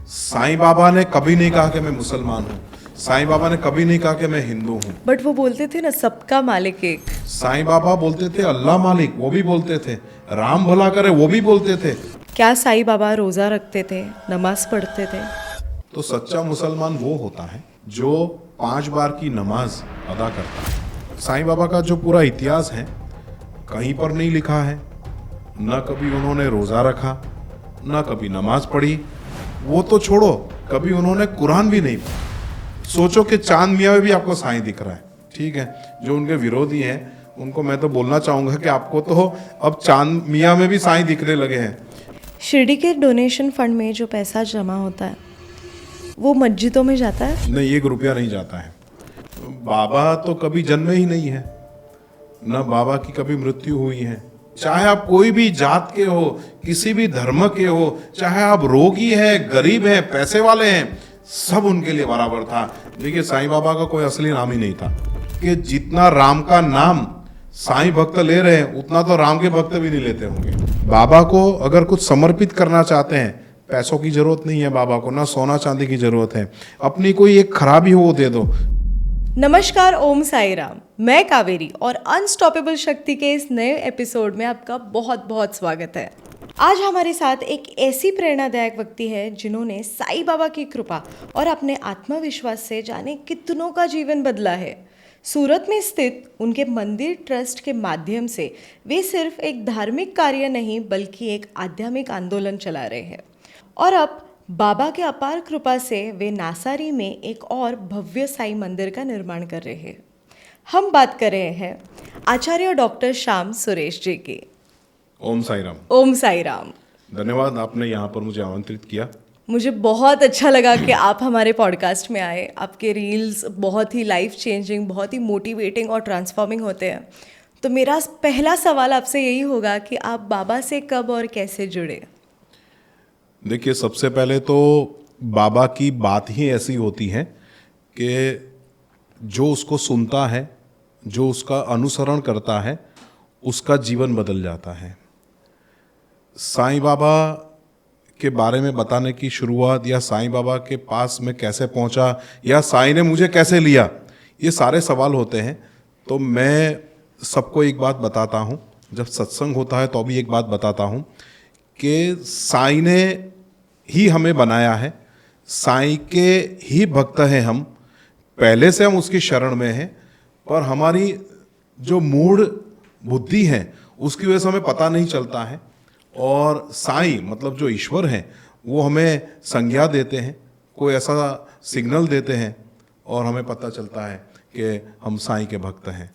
साईं बाबा ने कभी नहीं कहा कि मैं मुसलमान हूँ। साईं बाबा ने कभी नहीं कहा कि मैं हिंदू हूँ। बट वो बोलते थे ना, सबका मालिक एक। साईं बाबा बोलते थे अल्लाह मालिक, वो भी बोलते थे। राम भला करे, वो भी बोलते थे। क्या साईं बाबा रोजा रखते थे, नमाज पढ़ते थे? तो सच्चा मुसलमान वो होता है जो 5 बार की नमाज अदा करता है। साईं बाबा का जो पूरा इतिहास है कहीं पर नहीं लिखा है। न कभी उन्होंने रोजा रखा, न कभी नमाज पढ़ी। वो तो छोड़ो, कभी उन्होंने कुरान भी नहीं पढ़ा। सोचो कि चांद मियाँ में भी आपको साईं दिख रहा है। ठीक है, जो उनके विरोधी हैं उनको मैं तो बोलना चाहूंगा कि आपको तो अब चांद मियाँ में भी साईं दिखने लगे हैं। शिरडी के डोनेशन फंड में जो पैसा जमा होता है वो मस्जिदों में जाता है? नहीं, 1 रुपया नहीं जाता है। बाबा तो कभी जन्मे ही नहीं है, न बाबा की कभी मृत्यु हुई है। चाहे आप कोई भी जात के हो, किसी भी धर्म के हो, चाहे आप रोगी हैं, गरीब हैं, पैसे वाले हैं, सब उनके लिए बराबर था। देखिए, साईं बाबा का कोई असली नाम ही नहीं था। कि जितना राम का नाम साईं भक्त ले रहे हैं उतना तो राम के भक्त भी नहीं लेते होंगे। बाबा को अगर कुछ समर्पित करना चाहते हैं, पैसों की जरूरत नहीं है बाबा को, ना सोना चांदी की जरूरत है। अपनी कोई एक खराबी हो वो दे दो। नमस्कार, ओम साई राम। मैं कावेरी और अनस्टॉपेबल शक्ति के इस नए एपिसोड में आपका बहुत बहुत स्वागत है। आज हमारे साथ एक ऐसी प्रेरणादायक व्यक्ति है जिन्होंने साईं बाबा की कृपा और अपने आत्मविश्वास से जाने कितनों का जीवन बदला है। सूरत में स्थित उनके मंदिर ट्रस्ट के माध्यम से वे सिर्फ एक धार्मिक कार्य नहीं बल्कि एक आध्यात्मिक आंदोलन चला रहे हैं। और अब बाबा के अपार कृपा से वे नासारी में एक और भव्य साईं मंदिर का निर्माण कर रहे हैं। हम बात कर रहे हैं आचार्य डॉक्टर श्याम सुरेश जी की। ओम साई राम। ओम साई राम। धन्यवाद, आपने यहाँ पर मुझे आमंत्रित किया। मुझे बहुत अच्छा लगा कि आप हमारे पॉडकास्ट में आए। आपके रील्स बहुत ही लाइफ चेंजिंग, बहुत ही मोटिवेटिंग और ट्रांसफॉर्मिंग होते हैं। तो मेरा पहला सवाल आपसे यही होगा कि आप बाबा से कब और कैसे जुड़े? देखिए, सबसे पहले तो बाबा की बात ही ऐसी होती है कि जो उसको सुनता है, जो उसका अनुसरण करता है, उसका जीवन बदल जाता है। साईं बाबा के बारे में बताने की शुरुआत या साईं बाबा के पास मैं कैसे पहुंचा या साईं ने मुझे कैसे लिया, ये सारे सवाल होते हैं। तो मैं सबको एक बात बताता हूँ, जब सत्संग होता है तो भी एक बात बताता हूँ कि साईं ने ही हमें बनाया है, साईं के ही भक्त हैं हम। पहले से हम उसकी शरण में हैं, पर हमारी जो मूढ़ बुद्धि है उसकी वजह से हमें पता नहीं चलता है। और साईं मतलब जो ईश्वर हैं वो हमें संज्ञा देते हैं, कोई ऐसा सिग्नल देते हैं और हमें पता चलता है कि हम साईं के भक्त हैं।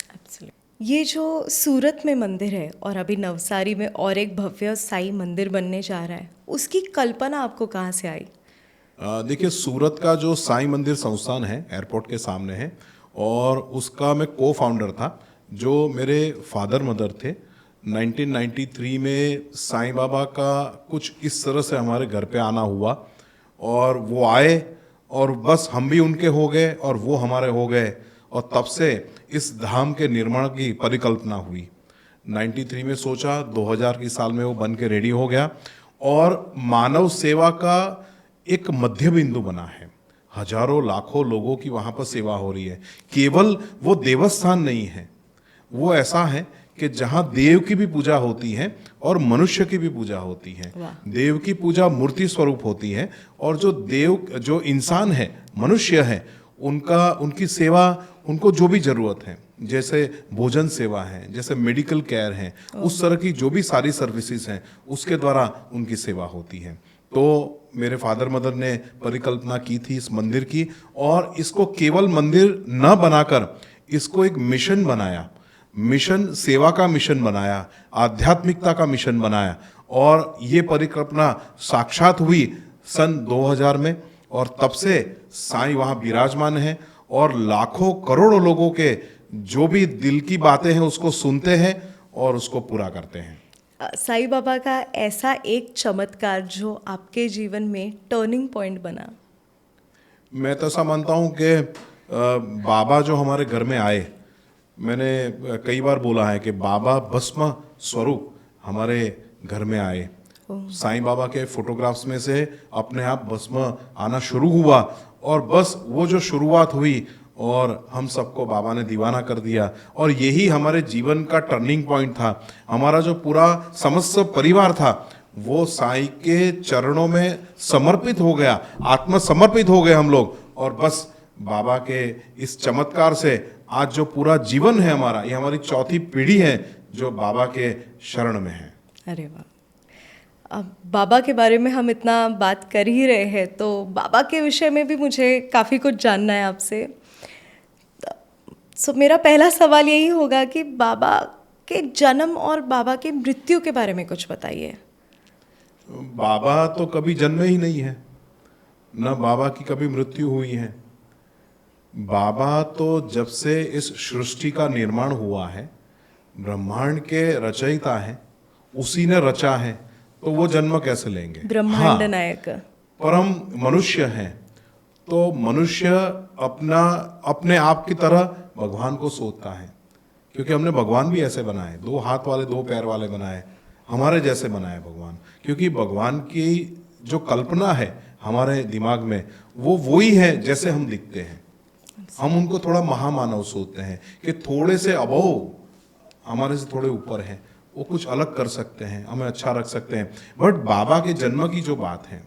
ये जो सूरत में मंदिर है और अभी नवसारी में और एक भव्य साईं मंदिर बनने जा रहा है, उसकी कल्पना आपको कहाँ से आई? देखिए, सूरत का जो साईं मंदिर संस्थान है एयरपोर्ट के सामने है और उसका मैं को फाउंडर था। जो मेरे फादर मदर थे, 1993 में साईं बाबा का कुछ इस तरह से हमारे घर पे आना हुआ और वो आए और बस हम भी उनके हो गए और वो हमारे हो गए और तब से इस धाम के निर्माण की परिकल्पना हुई। 93 में सोचा, 2000 की साल में वो बन के रेडी हो गया और मानव सेवा का एक मध्य बिंदु बना है। हजारों लाखों लोगों की वहाँ पर सेवा हो रही है। केवल वो देवस्थान नहीं है, वो ऐसा है कि जहाँ देव की भी पूजा होती है और मनुष्य की भी पूजा होती है। देव की पूजा मूर्ति स्वरूप होती है और जो देव, जो इंसान है, मनुष्य है, उनकी सेवा, उनको जो भी जरूरत है, जैसे भोजन सेवा है, जैसे मेडिकल केयर है, उस तरह की जो भी सारी सर्विसेज हैं उसके द्वारा उनकी सेवा होती है। तो मेरे फादर मदर ने परिकल्पना की थी इस मंदिर की और इसको केवल मंदिर न बनाकर इसको एक मिशन बनाया। मिशन, सेवा का मिशन बनाया, आध्यात्मिकता का मिशन बनाया और ये परिकल्पना साक्षात हुई सन 2000 में और तब से साईं वहाँ विराजमान है और लाखों करोड़ों लोगों के जो भी दिल की बातें हैं उसको सुनते हैं और उसको पूरा करते हैं। साईं बाबा का ऐसा एक चमत्कार जो आपके जीवन में टर्निंग पॉइंट बना? मैं तो ऐसा मानता हूँ कि बाबा जो हमारे घर में आए, मैंने कई बार बोला है कि बाबा भस्म स्वरूप हमारे घर में आए साईं बाबा के फोटोग्राफ्स में से अपने आप भस्म आना शुरू हुआ, और बस वो जो शुरुआत हुई और हम सबको बाबा ने दीवाना कर दिया, और यही हमारे जीवन का टर्निंग पॉइंट था। हमारा जो पूरा समस्त परिवार था वो साईं के चरणों में समर्पित हो गया, आत्मसमर्पित हो गए हम लोग, और बस बाबा के इस चमत्कार से आज जो पूरा जीवन है हमारा, ये हमारी चौथी पीढ़ी है जो बाबा के शरण में है। अरे वाह। अब बाबा के बारे में हम इतना बात कर ही रहे हैं तो बाबा के विषय में भी मुझे काफ़ी कुछ जानना है आपसे। सो मेरा पहला सवाल यही होगा कि बाबा के जन्म और बाबा की मृत्यु के बारे में कुछ बताइए। बाबा तो कभी जन्मे ही नहीं है, न बाबा की कभी मृत्यु हुई है। बाबा तो जब से इस सृष्टि का निर्माण हुआ है, ब्रह्मांड के रचयिता हैं, उसी ने रचा है, तो वो जन्म कैसे लेंगे? ब्रह्मांड नायक। पर हम मनुष्य हैं, तो मनुष्य अपने आप की तरह भगवान को सोचता है, क्योंकि हमने भगवान भी ऐसे बनाए, 2 हाथ वाले 2 पैर वाले बनाए, हमारे जैसे बनाए भगवान, क्योंकि भगवान की जो कल्पना है हमारे दिमाग में वो वही है जैसे हम दिखते हैं। हम उनको थोड़ा महामानव सोचते हैं कि थोड़े से अबोव, हमारे से थोड़े ऊपर हैं, वो कुछ अलग कर सकते हैं, हमें अच्छा रख सकते हैं। बट बाबा के जन्म की जो बात है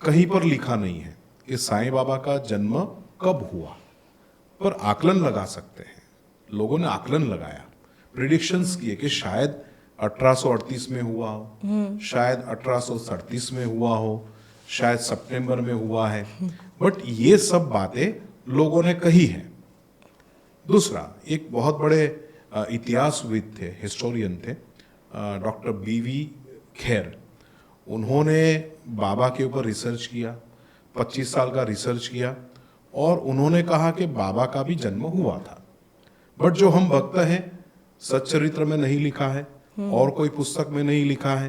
कहीं पर लिखा नहीं है कि साईं बाबा का जन्म कब हुआ, पर आकलन लगा सकते हैं। लोगों ने आकलन लगाया, प्रिडिक्शंस किए कि शायद 1838 में हुआ हो, शायद 1837 में हुआ हो, शायद सितंबर में हुआ है, बट ये सब बातें लोगों ने कही है। दूसरा, एक बहुत बड़े इतिहासविद थे, हिस्टोरियन थे, डॉक्टर BV खेर। उन्होंने बाबा के ऊपर रिसर्च किया, 25 साल का रिसर्च किया, और उन्होंने कहा कि बाबा का भी जन्म हुआ था, बट जो हम भक्त हैं, सच्चरित्र में नहीं लिखा है और कोई पुस्तक में नहीं लिखा है,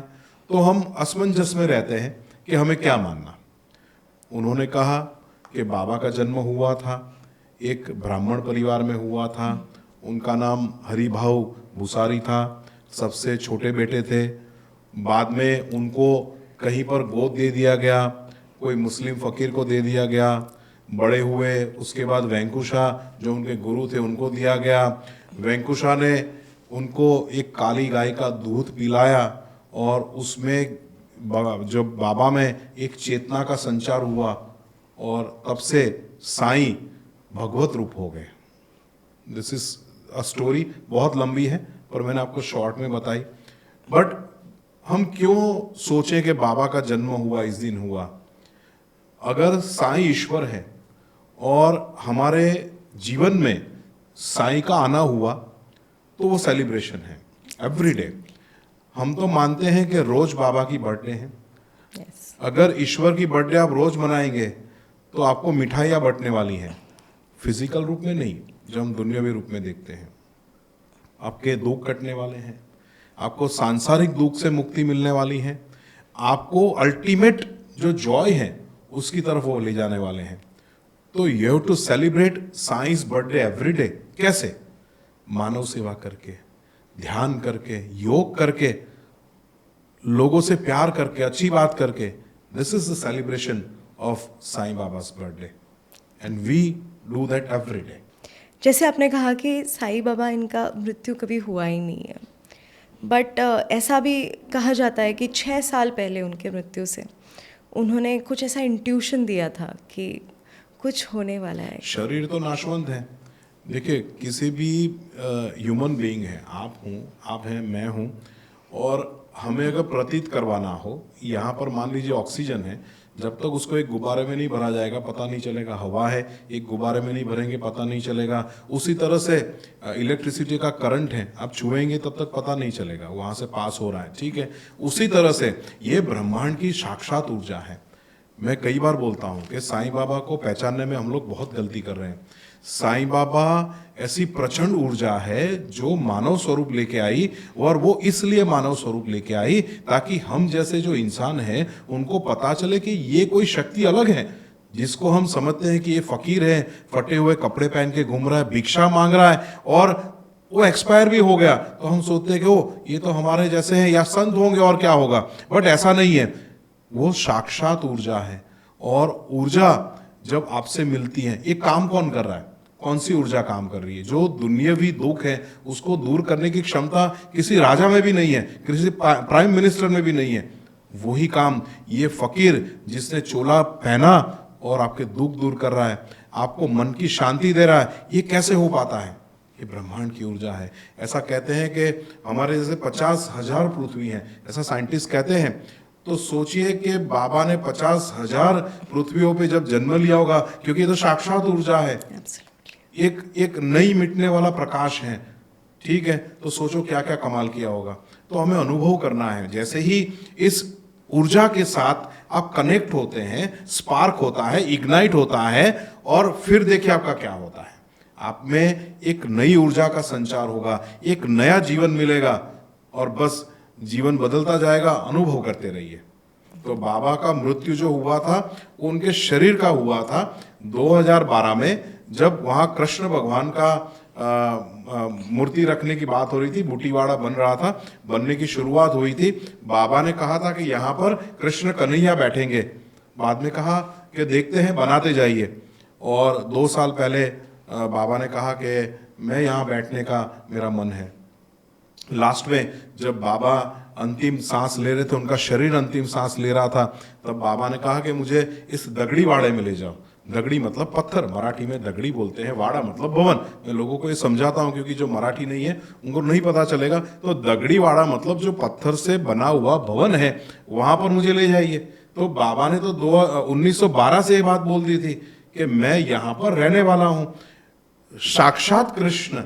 तो हम असमंजस में रहते हैं कि हमें क्या मानना। उन्होंने कहा कि बाबा का जन्म हुआ था, एक ब्राह्मण परिवार में हुआ था, उनका नाम हरिभाऊ भूसारी था, सबसे छोटे बेटे थे। बाद में उनको कहीं पर गोद दे दिया गया, कोई मुस्लिम फकीर को दे दिया गया, बड़े हुए, उसके बाद वेंकुशा जो उनके गुरु थे उनको दिया गया। वेंकुशा ने उनको एक काली गाय का दूध पिलाया, और उसमें जब बाबा में एक चेतना का संचार हुआ, और तब से साईं भगवत रूप हो गए। दिस इज अ स्टोरी, बहुत लंबी है पर मैंने आपको शॉर्ट में बताई। बट हम क्यों सोचें कि बाबा का जन्म हुआ, इस दिन हुआ? अगर साईं ईश्वर है और हमारे जीवन में साईं का आना हुआ, तो वो सेलिब्रेशन है एवरी डे। हम तो मानते हैं कि रोज बाबा की बर्थडे है। अगर ईश्वर की बर्थडे आप रोज मनाएंगे तो आपको मिठाइयाँ बंटने वाली हैं, फिजिकल रूप में नहीं, जो हम दुनियावी रूप में देखते हैं। आपके दुख कटने वाले हैं, आपको सांसारिक दुख से मुक्ति मिलने वाली है, आपको अल्टीमेट जो जॉय है उसकी तरफ वो ले जाने वाले हैं। तो you have to celebrate science birthday every day. कैसे? मानव सेवा करके, ध्यान करके, योग करके, लोगों से प्यार करके, अच्छी बात करके। This is the celebration of Sai Baba's birthday and we do that every day. जैसे आपने कहा कि साईं बाबा इनका मृत्यु कभी हुआ ही नहीं है, बट ऐसा भी कहा जाता है कि 6 साल पहले उनके मृत्यु से उन्होंने कुछ ऐसा इंट्यूशन दिया था कि कुछ होने वाला है। शरीर तो नाशवंत है। देखिए, किसी भी ह्यूमन बीइंग है, आप हूँ, आप हैं, मैं हूँ, और हमें अगर प्रतीत करवाना हो, यहाँ पर मान लीजिए ऑक्सीजन है, जब तक उसको एक गुब्बारे में नहीं भरा जाएगा पता नहीं चलेगा। हवा है, एक गुब्बारे में नहीं भरेंगे पता नहीं चलेगा। उसी तरह से इलेक्ट्रिसिटी का करंट है, आप छुएंगे तब तक पता नहीं चलेगा वहाँ से पास हो रहा है, ठीक है। उसी तरह से ये ब्रह्मांड की साक्षात ऊर्जा है। मैं कई बार बोलता हूँ कि साईं बाबा को पहचानने में हम लोग बहुत गलती कर रहे हैं। साईं बाबा ऐसी प्रचंड ऊर्जा है जो मानव स्वरूप लेके आई, और वो इसलिए मानव स्वरूप लेके आई ताकि हम जैसे जो इंसान हैं उनको पता चले कि ये कोई शक्ति अलग है। जिसको हम समझते हैं कि ये फकीर है, फटे हुए कपड़े पहन के घूम रहा है, भिक्षा मांग रहा है, और वो एक्सपायर भी हो गया तो हम सोचते हैं कि ओ ये तो हमारे जैसे हैं या संत होंगे और क्या होगा, बट ऐसा नहीं है। वो साक्षात ऊर्जा है। और ऊर्जा जब आपसे मिलती है, ये काम कौन कर रहा है, कौन सी ऊर्जा काम कर रही है? जो दुनियावी दुख है उसको दूर करने की क्षमता किसी राजा में भी नहीं है, किसी प्राइम मिनिस्टर में भी नहीं है। वही काम ये फकीर जिसने चोला पहना और आपके दुख दूर कर रहा है, आपको मन की शांति दे रहा है, ये कैसे हो पाता है? ये ब्रह्मांड की ऊर्जा है। ऐसा कहते हैं कि हमारे जैसे 50,000 पृथ्वी हैं, ऐसा साइंटिस्ट कहते हैं। तो सोचिए कि बाबा ने 50,000 पृथ्वियों पे जब जन्म लिया होगा, क्योंकि ये तो साक्षात ऊर्जा है, एक नई मिटने वाला प्रकाश है। ठीक है, तो सोचो क्या क्या कमाल किया होगा। तो हमें अनुभव करना है। जैसे ही इस ऊर्जा के साथ आप कनेक्ट होते हैं, स्पार्क होता है, इग्नाइट होता है, और फिर देखिए आपका क्या होता है। आप में एक नई ऊर्जा का संचार होगा, एक नया जीवन मिलेगा, और बस जीवन बदलता जाएगा। अनुभव करते रहिए। तो बाबा का मृत्यु जो हुआ था वो उनके शरीर का हुआ था 2012 में, जब वहां कृष्ण भगवान का मूर्ति रखने की बात हो रही थी, बूटीवाड़ा बन रहा था, बनने की शुरुआत हुई थी। बाबा ने कहा था कि यहाँ पर कृष्ण कन्हैया बैठेंगे। बाद में कहा कि देखते हैं, बनाते जाइए। और 2 साल पहले बाबा ने कहा कि मैं यहाँ बैठने का मेरा मन है। लास्ट में जब बाबा अंतिम सांस ले रहे थे, उनका शरीर अंतिम सांस ले रहा था, तब बाबा ने कहा कि मुझे इस दगड़ी वाड़े में ले जाओ। दगड़ी मतलब पत्थर, मराठी में दगड़ी बोलते हैं, वाड़ा मतलब भवन। मैं लोगों को ये समझाता हूँ क्योंकि जो मराठी नहीं है उनको नहीं पता चलेगा। तो दगड़ी वाड़ा मतलब जो पत्थर से बना हुआ भवन है, वहां पर मुझे ले जाइए। तो बाबा ने तो 1912 से ये बात बोल दी थी कि मैं यहाँ पर रहने वाला हूँ। साक्षात कृष्ण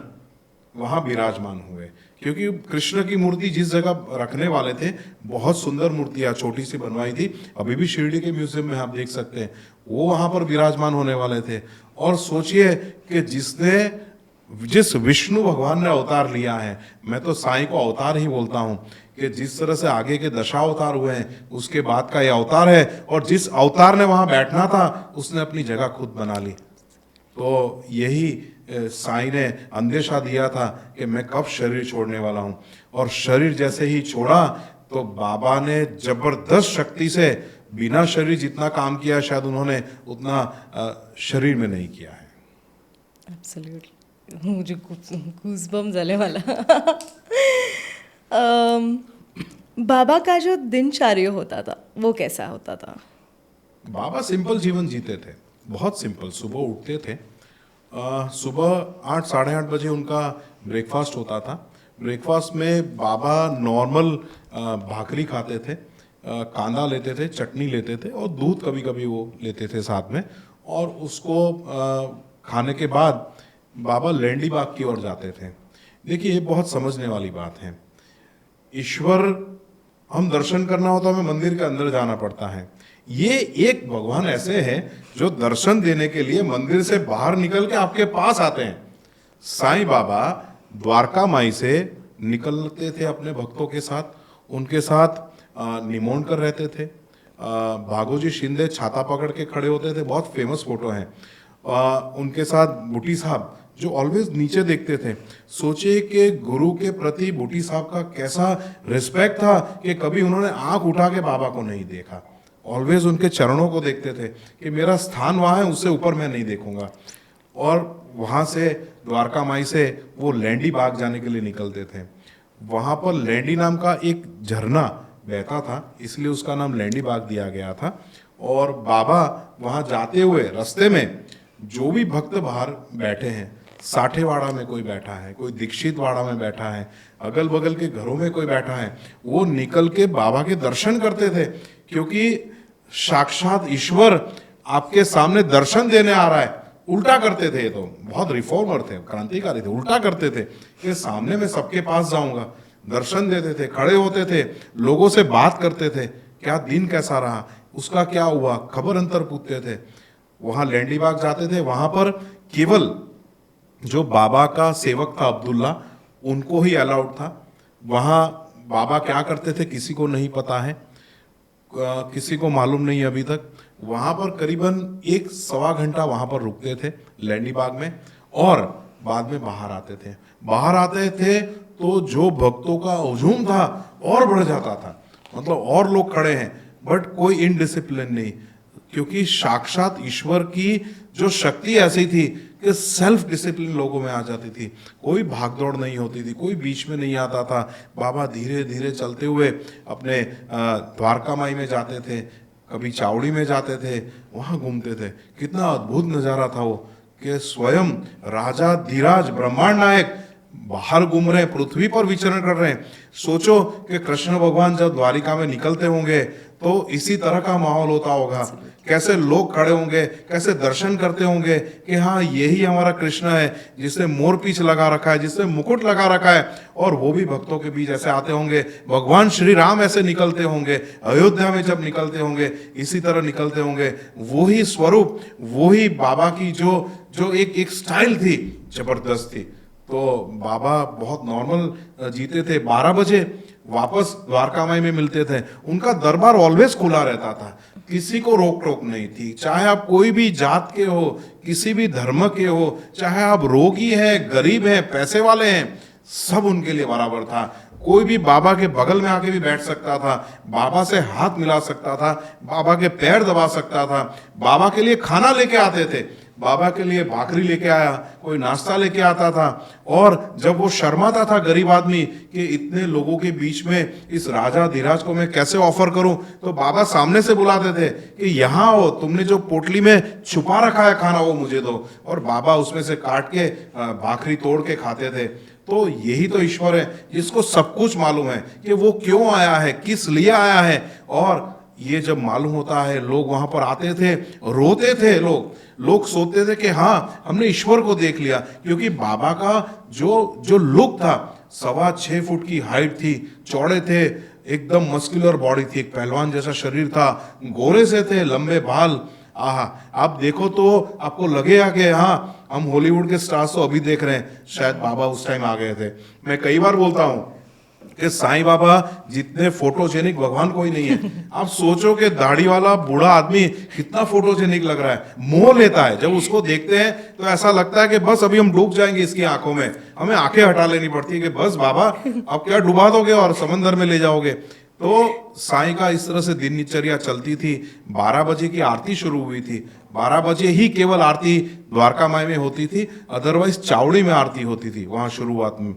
वहां विराजमान हुए, क्योंकि कृष्ण की मूर्ति जिस जगह रखने वाले थे, बहुत सुंदर मूर्तियां छोटी सी बनवाई थी, अभी भी शिरडी के म्यूजियम में आप देख सकते हैं, वो वहां पर विराजमान होने वाले थे। और सोचिए कि जिस विष्णु भगवान ने अवतार लिया है, मैं तो साईं को अवतार ही बोलता हूं, कि जिस तरह से आगे के दशावतार हुए हैं उसके बाद का ये अवतार है, और जिस अवतार ने वहां बैठना था उसने अपनी जगह खुद बना ली। तो यही साईं ने अंदेशा दिया था कि मैं कब शरीर छोड़ने वाला हूं, और शरीर जैसे ही छोड़ा तो बाबा ने जबरदस्त शक्ति से, बिना शरीर जितना काम किया शायद उन्होंने उतना शरीर में नहीं किया है। एब्सोल्युटली, मुझे गूज़बम्स झाले मला। बाबा का जो दिनचर्या होता था वो कैसा होता था? बाबा सिंपल जीवन जीते थे, बहुत सिंपल। सुबह उठते थे, सुबह 8 साढ़े 8 बजे उनका ब्रेकफास्ट होता था। ब्रेकफास्ट में बाबा नॉर्मल भाकरी खाते थे, कांदा लेते थे, चटनी लेते थे, और दूध कभी कभी वो लेते थे साथ में। और उसको खाने के बाद बाबा लेंडी बाग की ओर जाते थे। देखिए, ये बहुत समझने वाली बात है। ईश्वर हम दर्शन करना हो तो हमें मंदिर के अंदर जाना पड़ता है। ये एक भगवान ऐसे हैं जो दर्शन देने के लिए मंदिर से बाहर निकल के आपके पास आते हैं। साईं बाबा द्वारका माई से निकलते थे अपने भक्तों के साथ, उनके साथ निमोन कर रहते थे। भागोजी शिंदे छाता पकड़ के खड़े होते थे, बहुत फेमस फोटो है। उनके साथ बूटी साहब जो ऑलवेज नीचे देखते थे। सोचिए कि गुरु के प्रति बूटी साहब का कैसा रिस्पेक्ट था कि कभी उन्होंने आंख उठा के बाबा को नहीं देखा, ऑलवेज उनके चरणों को देखते थे कि मेरा स्थान वहाँ है, उससे ऊपर मैं नहीं देखूंगा। और वहाँ से द्वारका माई से वो लैंडी बाग जाने के लिए निकलते थे। वहाँ पर लैंडी नाम का एक झरना बहता था, इसलिए उसका नाम लैंडी बाग दिया गया था। और बाबा वहाँ जाते हुए रास्ते में जो भी भक्त बाहर बैठे हैं, साठेवाड़ा में कोई बैठा है, कोई दीक्षित वाड़ा में बैठा है, अगल बगल के घरों में कोई बैठा है, वो निकल के बाबा के दर्शन करते थे, क्योंकि साक्षात ईश्वर आपके सामने दर्शन देने आ रहा है। उल्टा करते थे, तो बहुत रिफॉर्मर थे, क्रांतिकारी थे, उल्टा करते थे कि सामने मैं सबके पास जाऊंगा। दर्शन देते थे, खड़े होते थे, लोगों से बात करते थे, क्या दिन कैसा रहा, उसका क्या हुआ, खबर अंतर पूछते थे। वहां लैंडी बाग जाते थे, वहां पर केवल जो बाबा का सेवक था अब्दुल्ला, उनको ही अलाउड था। वहां बाबा क्या करते थे किसी को नहीं पता है, किसी को मालूम नहीं अभी तक। वहां पर करीबन 1 सवा घंटा वहां पर रुकते थे लैंडी बाग में, और बाद में बाहर आते थे। बाहर आते थे तो जो भक्तों का हुजूम था और बढ़ जाता था, मतलब और लोग खड़े हैं बट कोई इनडिसिप्लिन नहीं, क्योंकि साक्षात ईश्वर की जो शक्ति ऐसी थी कि सेल्फ डिसिप्लिन लोगों में आ जाती थी। कोई भागदौड़ नहीं होती थी, कोई बीच में नहीं आता था। बाबा धीरे धीरे चलते हुए अपने द्वारका माई में जाते थे, कभी चावड़ी में जाते थे, वहाँ घूमते थे। कितना अद्भुत नज़ारा था वो कि स्वयं राजा धीराज ब्रह्मांड नायक बाहर घूम रहे हैं, पृथ्वी पर विचरण कर रहे हैं। सोचो कि कृष्ण भगवान जब द्वारिका में निकलते होंगे तो इसी तरह का माहौल होता होगा, कैसे लोग खड़े होंगे, कैसे दर्शन करते होंगे कि हाँ यही हमारा कृष्ण है जिसने मोर पीछ लगा रखा है, जिसने मुकुट लगा रखा है। और वो भी भक्तों के बीच ऐसे आते होंगे। भगवान श्री राम ऐसे निकलते होंगे, अयोध्या में जब निकलते होंगे इसी तरह निकलते होंगे। वही स्वरूप, वही बाबा की जो एक स्टाइल थी, जबरदस्त थी। तो बाबा बहुत नॉर्मल जीते थे। 12 बजे वापस द्वारका माई में मिलते थे। उनका दरबार ऑलवेज खुला रहता था, किसी को रोक टोक नहीं थी। चाहे आप कोई भी जात के हो, किसी भी धर्म के हो, चाहे आप रोगी हैं, गरीब हैं, पैसे वाले हैं, सब उनके लिए बराबर था। कोई भी बाबा के बगल में आके भी बैठ सकता था, बाबा से हाथ मिला सकता था, बाबा के पैर दबा सकता था। बाबा के लिए खाना लेके आते थे, बाबा के लिए भाकरी लेके आया, कोई नाश्ता लेके आता था। और जब वो शर्माता था गरीब आदमी कि इतने लोगों के बीच में इस राजा धीराज को मैं कैसे ऑफर करूं, तो बाबा सामने से बुलाते थे कि यहाँ हो, तुमने जो पोटली में छुपा रखा है खाना वो मुझे दो। और बाबा उसमें से काट के भाकरी तोड़ के खाते थे। तो यही तो ईश्वर है जिसको सब कुछ मालूम है कि वो क्यों आया है, किस लिए आया है। और ये जब मालूम होता है, लोग वहां पर आते थे, रोते थे, लोग सोचते थे कि हाँ हमने ईश्वर को देख लिया। क्योंकि बाबा का जो लुक था, 6.25 फुट की हाइट थी, चौड़े थे, एकदम मस्कुलर बॉडी थी, एक पहलवान जैसा शरीर था, गोरे से थे, लंबे बाल। आहा, आप देखो तो आपको लगेगा कि हाँ हम हॉलीवुड के स्टार्स तो अभी देख रहे हैं, शायद बाबा उस टाइम आ गए थे। मैं कई बार बोलता हूं कि साईं बाबा जितने फोटोजेनिक भगवान कोई नहीं है। आप सोचो कि दाढ़ी वाला बूढ़ा आदमी कितना फोटोजेनिक लग रहा है, मोह लेता है। जब उसको देखते हैं तो ऐसा लगता है कि बस अभी हम डूब जाएंगे इसकी आंखों में, हमें आंखें हटा लेनी पड़ती है कि बस बाबा अब क्या डुबा दोगे और समंदर में ले जाओगे। तो साईं का इस तरह से दिनचर्या चलती थी। 12 बजे की आरती शुरू हुई थी, 12 बजे ही केवल आरती द्वारका माई में होती थी, अदरवाइज चावड़ी में आरती होती थी वहां शुरुआत में।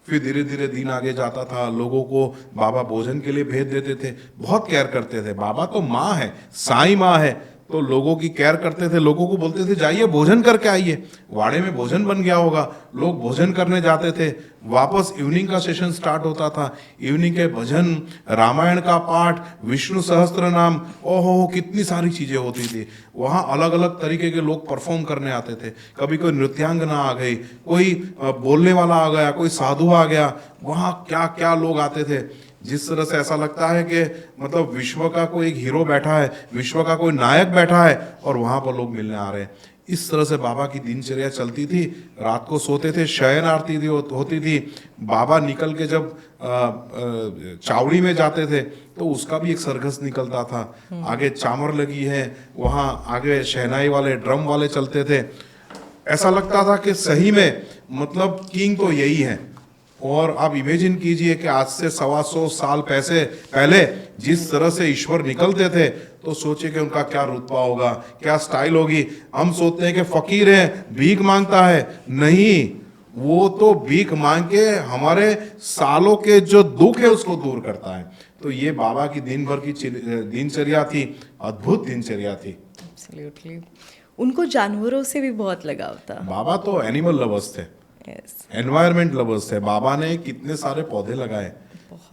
फिर धीरे धीरे दिन आगे जाता था, लोगों को बाबा भोजन के लिए भेज देते थे, बहुत केयर करते थे। बाबा तो माँ है, साईं माँ है, तो लोगों की केयर करते थे। लोगों को बोलते थे जाइए भोजन करके आइए, वाड़े में भोजन बन गया होगा। लोग भोजन करने जाते थे। वापस इवनिंग का सेशन स्टार्ट होता था, इवनिंग के भजन, रामायण का पाठ, विष्णु सहस्त्र नाम, ओहो कितनी सारी चीजें होती थी। वहाँ अलग अलग तरीके के लोग परफॉर्म करने आते थे। कभी कोई नृत्यांगना आ गई, कोई बोलने वाला आ गया, कोई साधु आ गया। वहाँ क्या क्या लोग आते थे, जिस तरह से ऐसा लगता है कि मतलब विश्व का कोई एक हीरो बैठा है, विश्व का कोई नायक बैठा है और वहां पर लोग मिलने आ रहे हैं। इस तरह से बाबा की दिनचर्या चलती थी। रात को सोते थे, शयन आरती होती थी। बाबा निकल के जब चावड़ी में जाते थे तो उसका भी एक सरघस निकलता था। आगे चामर लगी है, वहाँ आगे शहनाई वाले ड्रम वाले चलते थे। ऐसा लगता था कि सही में मतलब किंग तो यही है। और आप इमेजिन कीजिए कि आज से 125 साल पहले जिस तरह से ईश्वर निकलते थे, तो सोचिए कि उनका क्या रुतबा होगा, क्या स्टाइल होगी। हम सोचते हैं कि फकीर है, भीख मांगता है, नहीं, वो तो भीख मांग के हमारे सालों के जो दुख है उसको दूर करता है। तो ये बाबा की दिन भर की दिनचर्या थी, अद्भुत दिनचर्या थी। एब्सोल्युटली। उनको जानवरों से भी बहुत लगाव था। बाबा तो एनिमल लवर्स थे, एनवायरमेंट लवर्स थे। बाबा ने कितने सारे पौधे लगाए।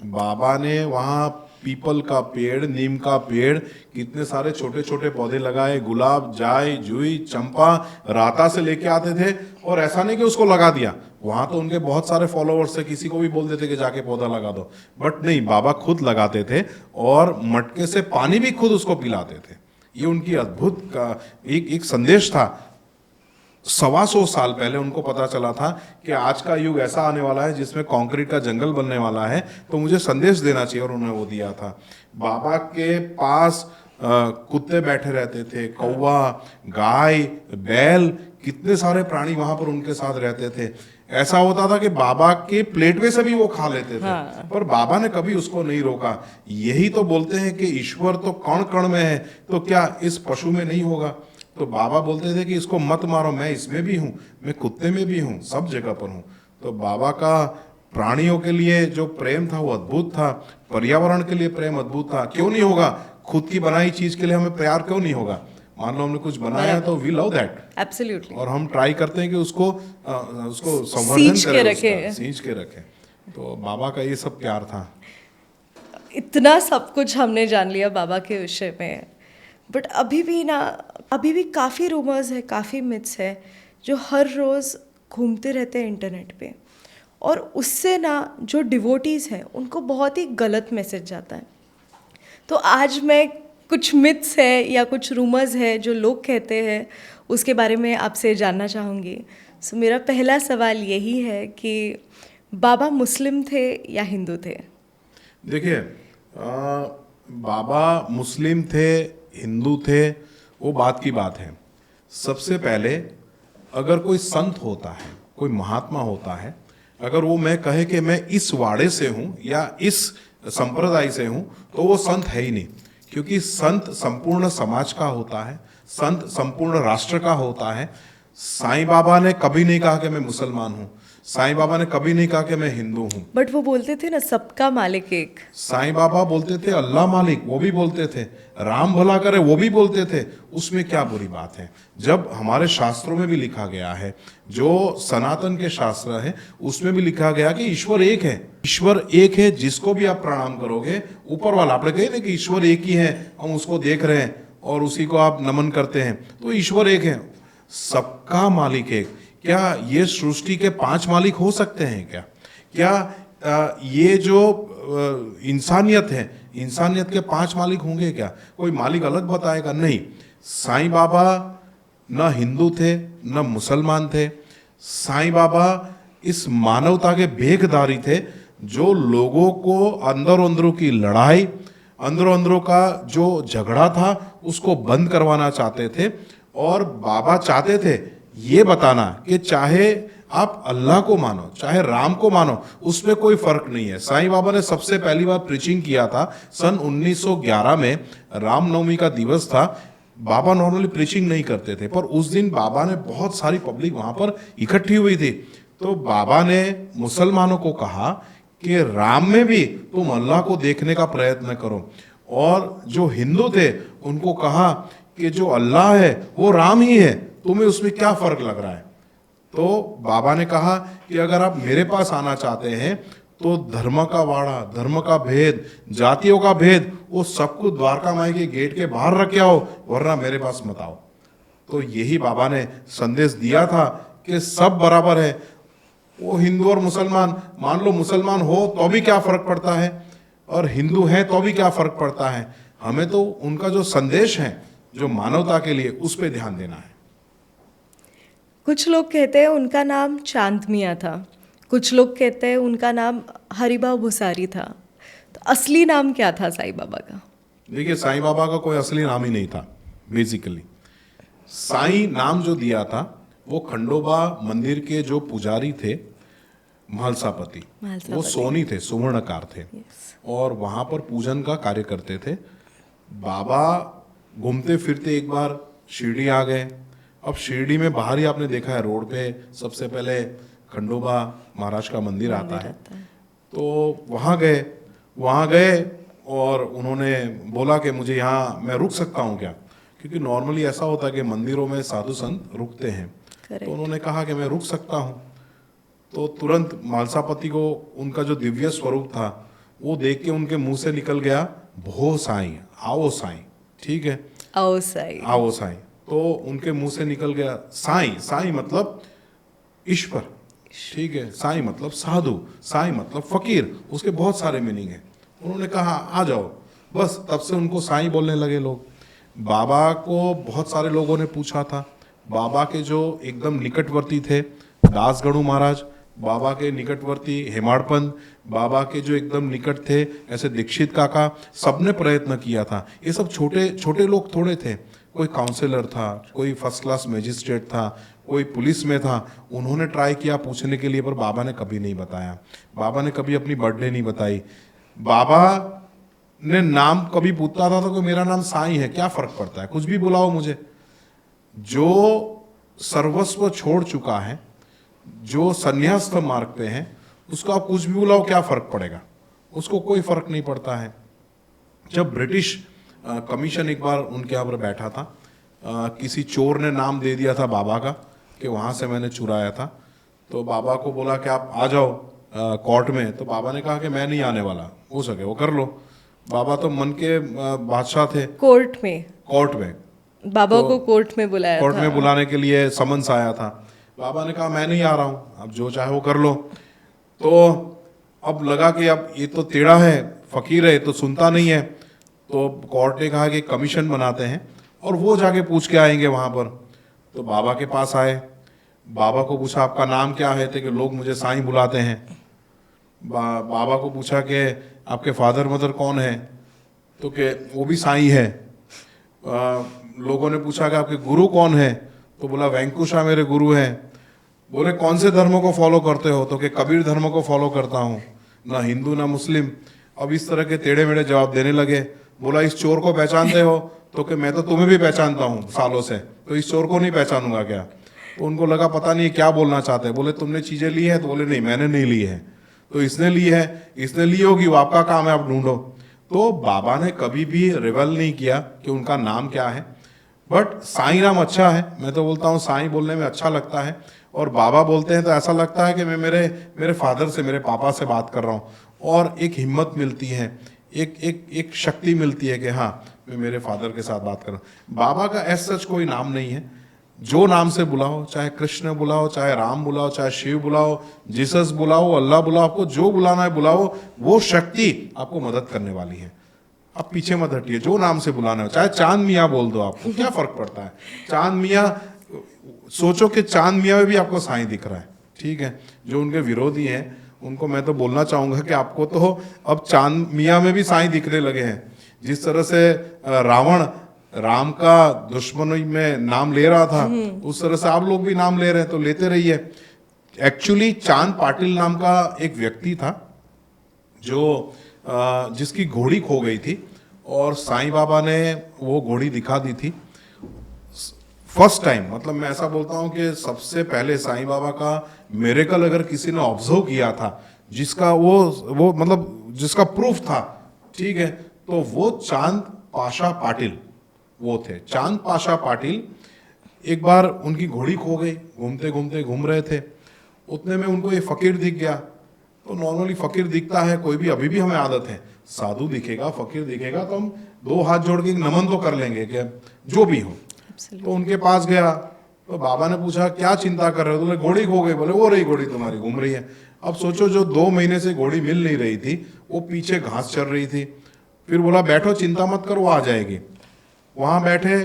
बाबा ने वहाँ पीपल का पेड़, नीम का पेड़, कितने सारे छोटे छोटे पौधे लगाए। गुलाब, जाय, जुई, चंपा राता से लेके आते थे। और ऐसा नहीं कि उसको लगा दिया, वहां तो उनके बहुत सारे फॉलोअर्स थे, किसी को भी बोल देते कि जाके पौधा लगा दो, बट नहीं, बाबा खुद लगाते थे और मटके से पानी भी खुद उसको पिलाते थे। ये उनकी अद्भुत का एक संदेश था। 125 साल पहले उनको पता चला था कि आज का युग ऐसा आने वाला है जिसमें कंक्रीट का जंगल बनने वाला है, तो मुझे संदेश देना चाहिए, और उन्होंने वो दिया था। बाबा के पास कुत्ते बैठे रहते थे, कौवा, गाय, बैल, कितने सारे प्राणी वहां पर उनके साथ रहते थे। ऐसा होता था कि बाबा के प्लेट में से भी वो खा लेते थे। पर बाबा ने कभी उसको नहीं रोका। यही तो बोलते हैं कि ईश्वर तो कण कण में है, तो क्या इस पशु में नहीं होगा? तो बाबा बोलते थे कि इसको मत मारो, मैं इसमें भी हूँ, मैं कुत्ते में भी हूँ, सब जगह पर हूँ। तो बाबा का प्राणियों के लिए जो प्रेम था वो अद्भुत था, पर्यावरण के लिए प्रेम अद्भुत था। क्यों नहीं होगा? खुद की बनाई चीज के लिए हमें प्यार क्यों नहीं होगा? मान लो हमने कुछ बनाया तो वी लव दैट, एब्सोल्युटली, और हम ट्राई करते हैं कि उसको संवर्धन सींच के करें, रखें। सींच के रखें। तो बाबा का ये सब प्यार था। इतना सब कुछ हमने जान लिया बाबा के विषय में, बट अभी भी काफ़ी रूमर्स है, काफ़ी मिथ्स है जो हर रोज़ घूमते रहते हैं इंटरनेट पे, और उससे ना जो डिवोटीज़ हैं उनको बहुत ही गलत मैसेज जाता है। तो आज मैं कुछ मिथ्स है या कुछ रूमर्स है जो लोग कहते हैं उसके बारे में आपसे जानना चाहूँगी। सो मेरा पहला सवाल यही है कि बाबा मुस्लिम थे या हिंदू थे? देखिए, बाबा मुस्लिम थे, हिंदू थे, वो बात की बात है। सबसे पहले अगर कोई संत होता है, कोई महात्मा होता है, अगर वो मैं कहे कि मैं इस वाड़े से हूं या इस संप्रदाय से हूं, तो वो संत है ही नहीं। क्योंकि संत संपूर्ण समाज का होता है, संत संपूर्ण राष्ट्र का होता है। साईं बाबा ने कभी नहीं कहा कि मैं मुसलमान हूं, साईं बाबा ने कभी नहीं कहा कि मैं हिंदू हूं। बट वो बोलते थे ना, सबका मालिक एक। साईं बाबा बोलते थे अल्लाह मालिक, वो भी बोलते थे, राम भला करे, वो भी बोलते थे। उसमें क्या बुरी बात है? जब हमारे शास्त्रों में भी लिखा गया है, जो सनातन के शास्त्र है उसमें भी लिखा गया कि ईश्वर एक है। ईश्वर एक है, जिसको भी आप प्रणाम करोगे, ऊपर वाला, आपने कही ना कि ईश्वर एक ही है, हम उसको देख रहे हैं और उसी को आप नमन करते हैं, तो ईश्वर एक है, सबका मालिक एक। क्या ये सृष्टि के 5 मालिक हो सकते हैं क्या? क्या ये जो इंसानियत है, इंसानियत के 5 मालिक होंगे क्या? कोई मालिक अलग बताएगा? नहीं। साईं बाबा न हिंदू थे न मुसलमान थे। साईं बाबा इस मानवता के भेखधारी थे, जो लोगों को अंदरों अंदरों की लड़ाई, अंदरों अंदरों का जो झगड़ा था उसको बंद करवाना चाहते थे। और बाबा चाहते थे ये बताना कि चाहे आप अल्लाह को मानो, चाहे राम को मानो, उसमें कोई फर्क नहीं है। साईं बाबा ने सबसे पहली बार प्रीचिंग किया था सन 1911 में, रामनवमी का दिवस था। बाबा नॉर्मली प्रीचिंग नहीं करते थे, पर उस दिन बाबा ने बहुत सारी पब्लिक वहां पर इकट्ठी हुई थी, तो बाबा ने मुसलमानों को कहा कि राम में भी तुम अल्लाह को देखने का प्रयत्न करो। और जो हिंदू थे उनको कहा कि जो अल्लाह है वो राम ही है, तुम्हें उसमें क्या फर्क लग रहा है? तो बाबा ने कहा कि अगर आप मेरे पास आना चाहते हैं तो धर्म का वाड़ा, धर्म का भेद, जातियों का भेद, वो सब कुछ द्वारका माई के गेट के बाहर रख के आओ, वरना मेरे पास मत आओ। तो यही बाबा ने संदेश दिया था कि सब बराबर है। वो हिंदू और मुसलमान, मान लो मुसलमान हो तो भी क्या फर्क पड़ता है, और हिंदू है तो भी क्या फर्क पड़ता है? हमें तो उनका जो संदेश है, जो मानवता के लिए, उस पर ध्यान देना है। कुछ लोग कहते हैं उनका नाम चांद मियाँ था, कुछ लोग कहते हैं उनका नाम हरिभाव भुसारी था। तो असली नाम क्या था साईं बाबा का? देखिए, साईं बाबा का कोई असली नाम ही नहीं था। बेसिकली साईं नाम जो दिया था वो खंडोबा मंदिर के जो पुजारी थे, महलसापति, वो सोनी थे, सुवर्णकार थे, और वहां पर पूजन का कार्य करते थे। बाबा घूमते फिरते एक बार शिरडी आ गए। अब शिरडी में बाहर ही आपने देखा है, रोड पे सबसे पहले खंडोबा महाराज का मंदिर आता है। तो वहाँ गए और उन्होंने बोला कि मुझे यहाँ मैं रुक सकता हूँ क्या? क्योंकि नॉर्मली ऐसा होता है कि मंदिरों में साधु संत रुकते हैं। तो उन्होंने कहा कि मैं रुक सकता हूँ। तो तुरंत महलसापति को उनका जो दिव्य स्वरूप था वो देख के उनके मुंह से निकल गया, भो साईं, आओ साईं। ठीक है, आओ साईं, आओ साईं। तो उनके मुंह से निकल गया साईं। साईं मतलब ईश्वर, ठीक है, साईं मतलब साधु, साईं मतलब फकीर, उसके बहुत सारे मीनिंग है। उन्होंने कहा आ जाओ, बस तब से उनको साईं बोलने लगे लोग। बाबा को बहुत सारे लोगों ने पूछा था। बाबा के जो एकदम निकटवर्ती थे दास गणु महाराज, बाबा के निकटवर्ती हेमाड़पंत, बाबा के जो एकदम निकट थे ऐसे दीक्षित काका, सबने प्रयत्न किया था। ये सब छोटे छोटे लोग थोड़े थे, कोई काउंसलर था, कोई फर्स्ट क्लास मैजिस्ट्रेट था, कोई पुलिस में था, उन्होंने ट्राई किया पूछने के लिए, पर बाबा ने कभी नहीं बताया। बाबा ने कभी अपनी बर्थडे नहीं बताई। बाबा ने नाम कभी पूछता था तो कि मेरा नाम साईं है, क्या फर्क पड़ता है, कुछ भी बुलाओ मुझे। जो सर्वस्व छोड़ चुका है, जो संन्यास मार्ग पे है, उसको आप कुछ भी बुलाओ, क्या फर्क पड़ेगा, उसको कोई फर्क नहीं पड़ता है। जब ब्रिटिश कमीशन एक बार उनके यहाँ पर बैठा था, किसी चोर ने नाम दे दिया था बाबा का कि वहाँ से मैंने चुराया था, तो बाबा को बोला कि आप आ जाओ कोर्ट में। तो बाबा ने कहा कि मैं नहीं आने वाला, हो सके वो कर लो। बाबा तो मन के बादशाह थे। कोर्ट में बाबा तो को कोर्ट में बुलाया कोर्ट था। में बुलाने के लिए समन्स आया था। बाबा ने कहा मैं नहीं आ रहा हूँ, अब जो चाहे वो कर लो। तो अब लगा कि अब ये तो टेढ़ा है, फकीर है, तो सुनता नहीं है। तो कोर्ट ने कहा कि कमीशन बनाते हैं और वो जाके पूछ के आएंगे वहाँ पर। तो बाबा के पास आए, बाबा को पूछा आपका नाम क्या है, थे कि लोग मुझे साईं बुलाते हैं। बाबा को पूछा कि आपके फादर मदर कौन है, तो कि वो भी साईं है। लोगों ने पूछा कि आपके गुरु कौन है, तो बोला वेंकुशा मेरे गुरु हैं। बोले कौन से धर्म को फॉलो करते हो, तो कि कबीर धर्म को फॉलो करता हूँ, ना हिंदू ना मुस्लिम। अब इस तरह के टेढ़े मेढ़े जवाब देने लगे। बोला इस चोर को पहचानते हो, तो कि मैं तो तुम्हें भी पहचानता हूँ सालों से, तो इस चोर को नहीं पहचानूंगा क्या। तो उनको लगा पता नहीं क्या बोलना चाहते हैं। बोले तुमने चीजें ली है, तो बोले नहीं मैंने नहीं ली है। तो इसने ली है, इसने ली होगी, वो आपका काम है, आप ढूंढो। तो बाबा ने कभी भी रिवेल नहीं किया कि उनका नाम क्या है, बट साईं नाम अच्छा है। मैं तो बोलता हूँ साईं बोलने में अच्छा लगता है, और बाबा बोलते हैं तो ऐसा लगता है कि मैं मेरे फादर से, मेरे पापा से बात कर रहा हूँ, और एक हिम्मत मिलती है, एक शक्ति मिलती है कि हाँ मैं मेरे फादर के साथ बात कर रहा हूँ। बाबा का एज सच कोई नाम नहीं है, जो नाम से बुलाओ, चाहे कृष्ण बुलाओ, चाहे राम बुलाओ, चाहे शिव बुलाओ, जीसस बुलाओ, अल्लाह बुलाओ, आपको जो बुलाना है बुलाओ, वो शक्ति आपको मदद करने वाली है। आप पीछे मत हटिए, जो नाम से बुलाना है, चाहे चांद मियाँ बोल दो, आपको क्या फर्क पड़ता है। चांद मियाँ, सोचो कि चांद मियाँ में भी आपको साईं दिख रहा है, ठीक है। जो उनके विरोधी हैं उनको मैं तो बोलना चाहूंगा कि आपको तो अब चांद मियाँ में भी साईं दिखने लगे हैं। जिस तरह से रावण राम का दुश्मनी में नाम ले रहा था, उस तरह से आप लोग भी नाम ले रहे हैं, तो लेते रहिए। एक्चुअली चांद पाटिल नाम का एक व्यक्ति था जो जिसकी घोड़ी खो गई थी, और साईं बाबा ने वो घोड़ी दिखा दी थी फर्स्ट टाइम। मतलब मैं ऐसा बोलता हूँ कि सबसे पहले साईं बाबा का मिरेकल अगर किसी ने ऑब्जर्व किया था, जिसका वो मतलब जिसका प्रूफ था, ठीक है, तो वो चांद पाशा पाटिल वो थे। चांद पाशा पाटिल एक बार उनकी घोड़ी खो गई, घूमते घूमते घूम रहे थे, उतने में उनको ये फकीर दिख गया। तो नॉर्मली फकीर दिखता है, कोई भी, अभी भी हमें आदत है, साधु दिखेगा, फकीर दिखेगा तो हम दो हाथ जोड़ के नमन तो कर लेंगे कि जो भी हो। तो उनके पास गया, तो बाबा ने पूछा क्या चिंता कर रहे हो, बोले घोड़ी खो गई। बोले वो रही घोड़ी तुम्हारी घूम रही है। अब सोचो जो 2 महीने से घोड़ी मिल नहीं रही थी, वो पीछे घास चल रही थी। फिर बोला बैठो, चिंता मत करो, वो आ जाएगी। वहां बैठे,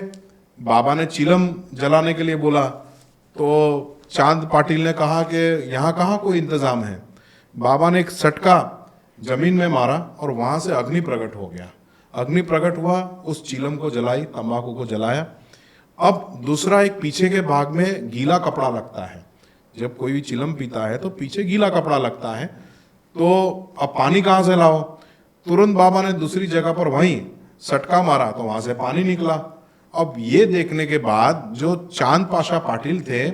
बाबा ने चिलम जलाने के लिए बोला, तो चांद पाटिल ने कहा कि यहाँ कहाँ कोई इंतजाम है। बाबा ने एक सटका जमीन में मारा और वहां से अग्नि प्रकट हो गया। अग्नि प्रकट हुआ, उस चिलम को जलाई, तंबाकू को जलाया। अब दूसरा एक पीछे के भाग में गीला कपड़ा लगता है, जब कोई भी चिलम पीता है तो पीछे गीला कपड़ा लगता है। तो अब पानी कहाँ से लाओ, तुरंत बाबा ने दूसरी जगह पर वहीं सटका मारा, तो वहां से पानी निकला। अब ये देखने के बाद जो चांद पाशा पाटिल थे,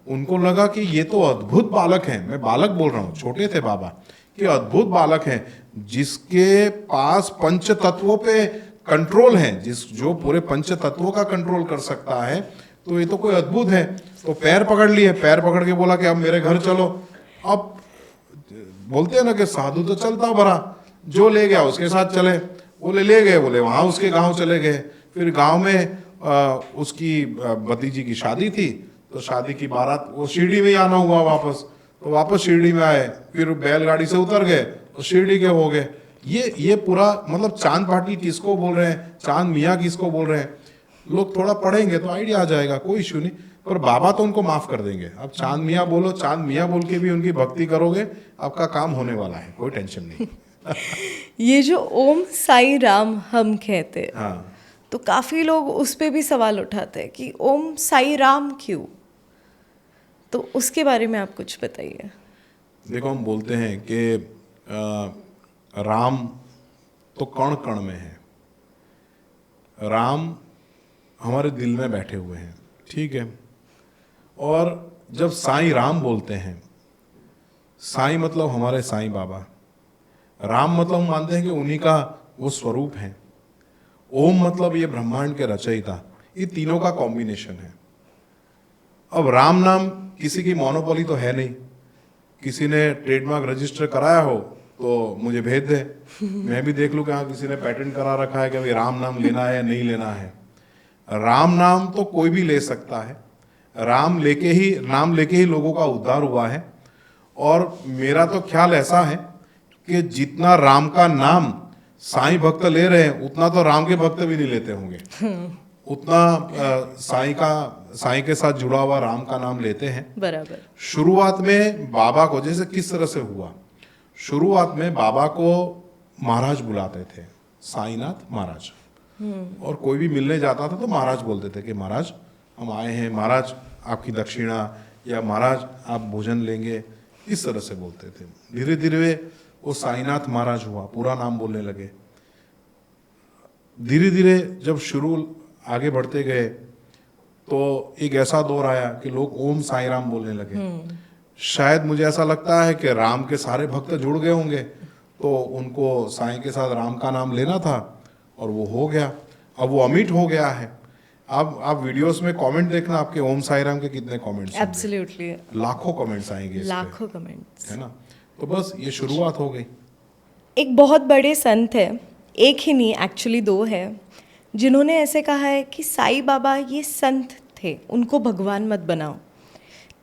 उनको लगा कि ये तो अद्भुत बालक हैं, मैं बालक बोल रहा हूँ, छोटे थे बाबा, कि अद्भुत बालक हैं जिसके पास पंच तत्वों पे कंट्रोल है, जो पूरे पंच तत्वों का कंट्रोल कर सकता है, तो ये तो कोई अद्भुत है। तो पैर पकड़ लिए, पैर पकड़ के बोला कि अब मेरे घर चलो। अब बोलते हैं ना कि साधु तो चलता भरा, जो ले गया उसके साथ चले। बोले ले गए, बोले वहां उसके गांव चले गए। फिर गांव में उसकी भतीजी की शादी थी, तो शादी की बारात, वो शिरडी में ही आना हुआ वापस, तो वापस शिरडी में आए। फिर बैलगाड़ी से उतर गए तो शिरडी के हो गए। ये पूरा मतलब चांद पाटिल किसको बोल रहे हैं, चांद मियाँ किसको बोल रहे हैं। लोग थोड़ा पढ़ेंगे तो आइडिया आ जाएगा, कोई इश्यू नहीं। पर बाबा तो उनको माफ कर देंगे। अब चांद मियाँ बोलो, चांद मियाँ बोल के भी उनकी भक्ति करोगे, आपका काम होने वाला है, कोई टेंशन नहीं। ये जो ओम साई राम हम कहते हैं, हाँ, तो काफी लोग उस पे भी सवाल उठाते हैं कि ओम साई राम क्यों? तो उसके बारे में आप कुछ बताइए। देखो हम बोलते हैं कि राम तो कण कण में है, राम हमारे दिल में बैठे हुए हैं, ठीक है। और जब साईं राम बोलते हैं, साईं मतलब हमारे साईं बाबा, राम मतलब हम मानते हैं कि उन्हीं का वो स्वरूप है, ओम मतलब ये ब्रह्मांड के रचयिता, ये तीनों का कॉम्बिनेशन है। अब राम नाम किसी की मोनोपोली तो है नहीं, किसी ने ट्रेडमार्क रजिस्टर कराया हो तो मुझे भेज दे, मैं भी देख लूं कि हाँ किसी ने पेटेंट करा रखा है कि भाई राम नाम लेना है या नहीं लेना है। राम नाम तो कोई भी ले सकता है, नाम लेके ही लोगों का उद्धार हुआ है। और मेरा तो ख्याल ऐसा है कि जितना राम का नाम साईं भक्त ले रहे हैं उतना तो राम के भक्त भी नहीं लेते होंगे, उतना साईं के साथ जुड़ा हुआ राम का नाम लेते हैं। बराबर। शुरुआत में बाबा को, जैसे किस तरह से हुआ, शुरुआत में बाबा को महाराज बुलाते थे, साईनाथ महाराज, और कोई भी मिलने जाता था तो महाराज बोलते थे कि महाराज हम आए हैं, महाराज आपकी दक्षिणा, या महाराज आप भोजन लेंगे, इस तरह से बोलते थे। धीरे धीरे वो साईनाथ महाराज हुआ, पूरा नाम बोलने लगे। धीरे धीरे जब शुरू आगे बढ़ते गए तो एक ऐसा दौर आया कि लोग ओम साई राम बोलने लगे। शायद मुझे ऐसा लगता है कि राम के सारे भक्त जुड़ गए होंगे, तो उनको साईं के साथ राम का नाम लेना था और वो हो गया। अब वो अमिट हो गया है। अब आप वीडियोस में कमेंट देखना, आपके ओम साई राम के कितने कमेंट्स होंगे। एब्सोल्युटली लाखों कमेंट्स आएंगे इस पे, लाखों कमेंट्स, है ना। तो बस ये शुरुआत हो गई। एक बहुत बड़े संत है, एक ही नहीं एक्चुअली दो है, जिन्होंने ऐसे कहा है कि साईं बाबा ये संत थे, उनको भगवान मत बनाओ।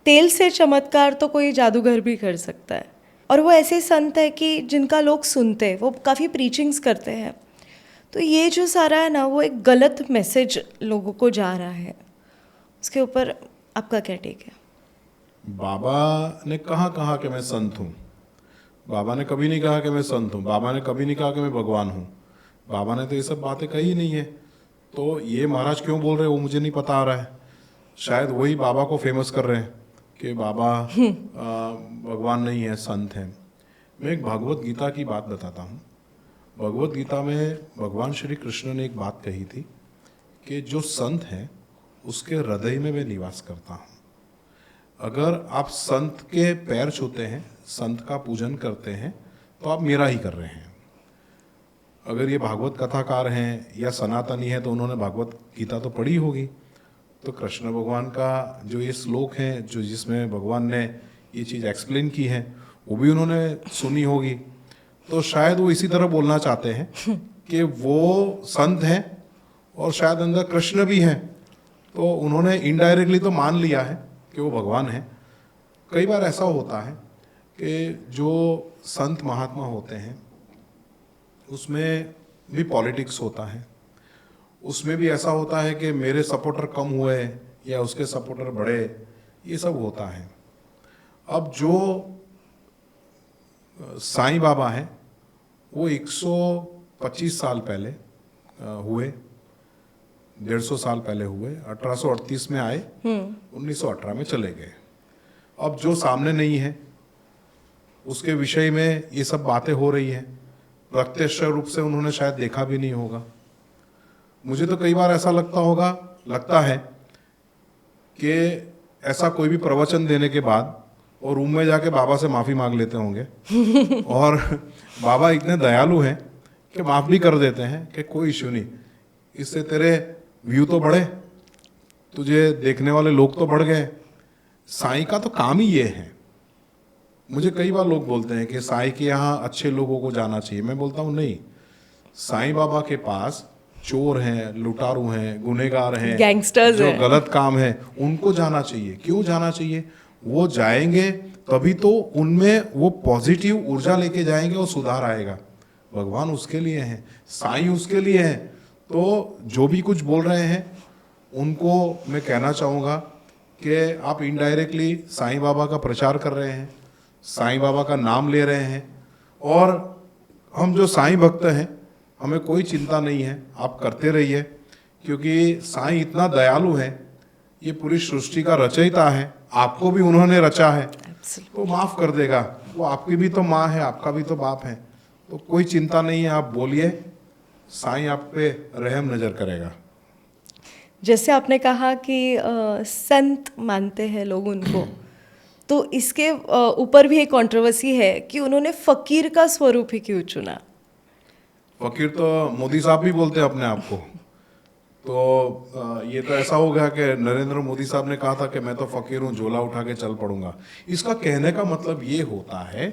तेल से चमत्कार तो कोई जादूगर भी कर सकता है, और वो ऐसे संत है कि जिनका लोग सुनते हैं, वो काफ़ी प्रीचिंग्स करते हैं। तो ये जो सारा है ना, वो एक गलत मैसेज लोगों को जा रहा है, उसके ऊपर आपका क्या टेक है? बाबा ने कहा कि मैं संत हूँ, बाबा ने कभी नहीं कहा कि मैं संत हूँ, बाबा ने कभी नहीं कहा कि मैं भगवान हूँ, बाबा ने तो ये सब बातें कही नहीं है। तो ये महाराज क्यों बोल रहे हैं वो मुझे नहीं पता आ रहा है। शायद वही बाबा को फेमस कर रहे हैं कि बाबा भगवान नहीं है, संत है। मैं एक भगवत गीता की बात बताता हूँ। भगवत गीता में भगवान श्री कृष्ण ने एक बात कही थी कि जो संत है उसके हृदय में मैं निवास करता हूँ। अगर आप संत के पैर छूते हैं, संत का पूजन करते हैं, तो आप मेरा ही कर रहे हैं। अगर ये भागवत कथाकार हैं या सनातनी है तो उन्होंने भागवत गीता तो पढ़ी होगी। तो कृष्ण भगवान का जो ये श्लोक है, जो जिसमें भगवान ने ये चीज़ एक्सप्लेन की है, वो भी उन्होंने सुनी होगी। तो शायद वो इसी तरह बोलना चाहते हैं कि वो संत हैं और शायद अंदर कृष्ण भी हैं। तो उन्होंने इनडायरेक्टली तो मान लिया है कि वो भगवान है। कई बार ऐसा होता है कि जो संत महात्मा होते हैं उसमें भी पॉलिटिक्स होता है, उसमें भी ऐसा होता है कि मेरे सपोर्टर कम हुए या उसके सपोर्टर बढ़े, ये सब होता है। अब जो साईं बाबा हैं वो 125 साल पहले हुए, 150 साल पहले हुए, 1838 में आए, 1918 में चले गए। अब जो सामने नहीं है उसके विषय में ये सब बातें हो रही हैं, प्रत्यक्ष रूप से उन्होंने शायद देखा भी नहीं होगा। मुझे तो कई बार ऐसा लगता है कि ऐसा कोई भी प्रवचन देने के बाद और रूम में जाके बाबा से माफ़ी मांग लेते होंगे और बाबा इतने दयालु हैं कि माफ़ भी कर देते हैं कि कोई इश्यू नहीं, इससे तेरे व्यू तो बढ़े, तुझे देखने वाले लोग तो बढ़ गए। साईं का तो काम ही ये है। मुझे कई बार लोग बोलते हैं कि साईं के यहाँ अच्छे लोगों को जाना चाहिए। मैं बोलता हूँ नहीं, साईं बाबा के पास चोर हैं, लुटारू हैं, गुनहगार हैं, गैंगस्टर्स जो हैं, गलत काम है, उनको जाना चाहिए। क्यों जाना चाहिए? वो जाएंगे तभी तो उनमें वो पॉजिटिव ऊर्जा लेके जाएंगे और सुधार आएगा। भगवान उसके लिए हैं, साईं उसके लिए हैं। तो जो भी कुछ बोल रहे हैं उनको मैं कहना चाहूँगा कि आप इनडायरेक्टली साईं बाबा का प्रचार कर रहे हैं, साईं बाबा का नाम ले रहे हैं, और हम जो साईं भक्त हैं हमें कोई चिंता नहीं है, आप करते रहिए, क्योंकि साईं इतना दयालु है, ये पूरी सृष्टि का रचयिता है, आपको भी उन्होंने रचा है तो माफ़ कर देगा। वो आपकी भी तो माँ है, आपका भी तो बाप है, तो कोई चिंता नहीं है, आप बोलिए, साईं आप पे रहम नज़र करेगा। जैसे आपने कहा कि संत मानते हैं लोग उनको, तो इसके ऊपर भी एक कंट्रोवर्सी है कि उन्होंने फकीर का स्वरूप ही क्यों चुना। फकीर तो मोदी साहब भी बोलते हैं अपने आप को, तो ये तो ऐसा हो गया कि नरेंद्र मोदी साहब ने कहा था कि मैं तो फकीर हूँ, झोला उठा के चल पड़ूंगा। इसका कहने का मतलब ये होता है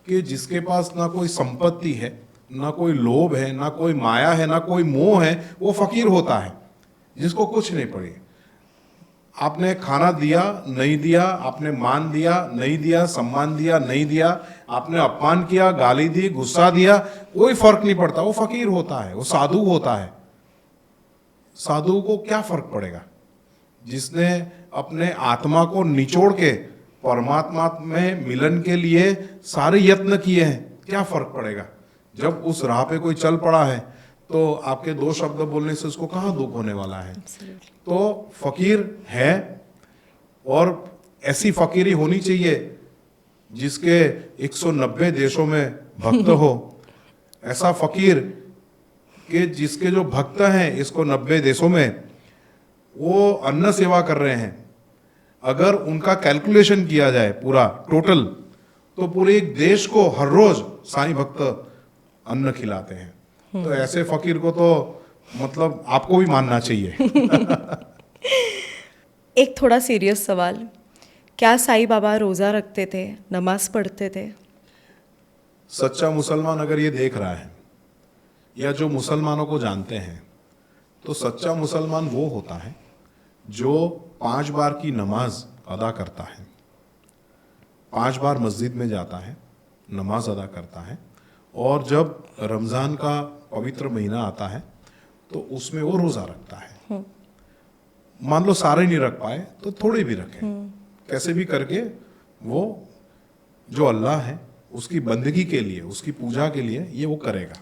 कि जिसके पास ना कोई संपत्ति है, ना कोई लोभ है, ना कोई माया है, ना कोई मोह है, वो फकीर होता है, जिसको कुछ नहीं पड़ी। आपने खाना दिया नहीं दिया, आपने मान दिया नहीं दिया, सम्मान दिया नहीं दिया, आपने अपमान किया, गाली दी, गुस्सा दिया, कोई फर्क नहीं पड़ता, वो फकीर होता है, वो साधु होता है। साधु को क्या फर्क पड़ेगा? जिसने अपने आत्मा को निचोड़ के परमात्मा में मिलन के लिए सारे यत्न किए हैं, क्या फर्क पड़ेगा? जब उस राह पे कोई चल पड़ा है तो आपके दो शब्द बोलने से उसको कहाँ दुख होने वाला है? तो फकीर है, और ऐसी फकीरी होनी चाहिए जिसके 190 देशों में भक्त हो। ऐसा फकीर कि जिसके जो भक्त हैं इसको 90 देशों में वो अन्न सेवा कर रहे हैं, अगर उनका कैलकुलेशन किया जाए पूरा टोटल, तो पूरे एक देश को हर रोज साईं भक्त अन्न खिलाते हैं। तो ऐसे फकीर को तो मतलब आपको भी मानना चाहिए। एक थोड़ा सीरियस सवाल, क्या साईं बाबा रोज़ा रखते थे, नमाज पढ़ते थे? सच्चा मुसलमान अगर ये देख रहा है या जो मुसलमानों को जानते हैं, तो सच्चा मुसलमान वो होता है जो 5 बार की नमाज अदा करता है, 5 बार मस्जिद में जाता है, नमाज अदा करता है, और जब रमज़ान का पवित्र महीना आता है तो उसमें वो रोज़ा रखता है। मान लो सारे नहीं रख पाए तो थोड़े भी रखें, कैसे भी करके वो जो अल्लाह है उसकी बंदगी के लिए, उसकी पूजा के लिए ये वो करेगा।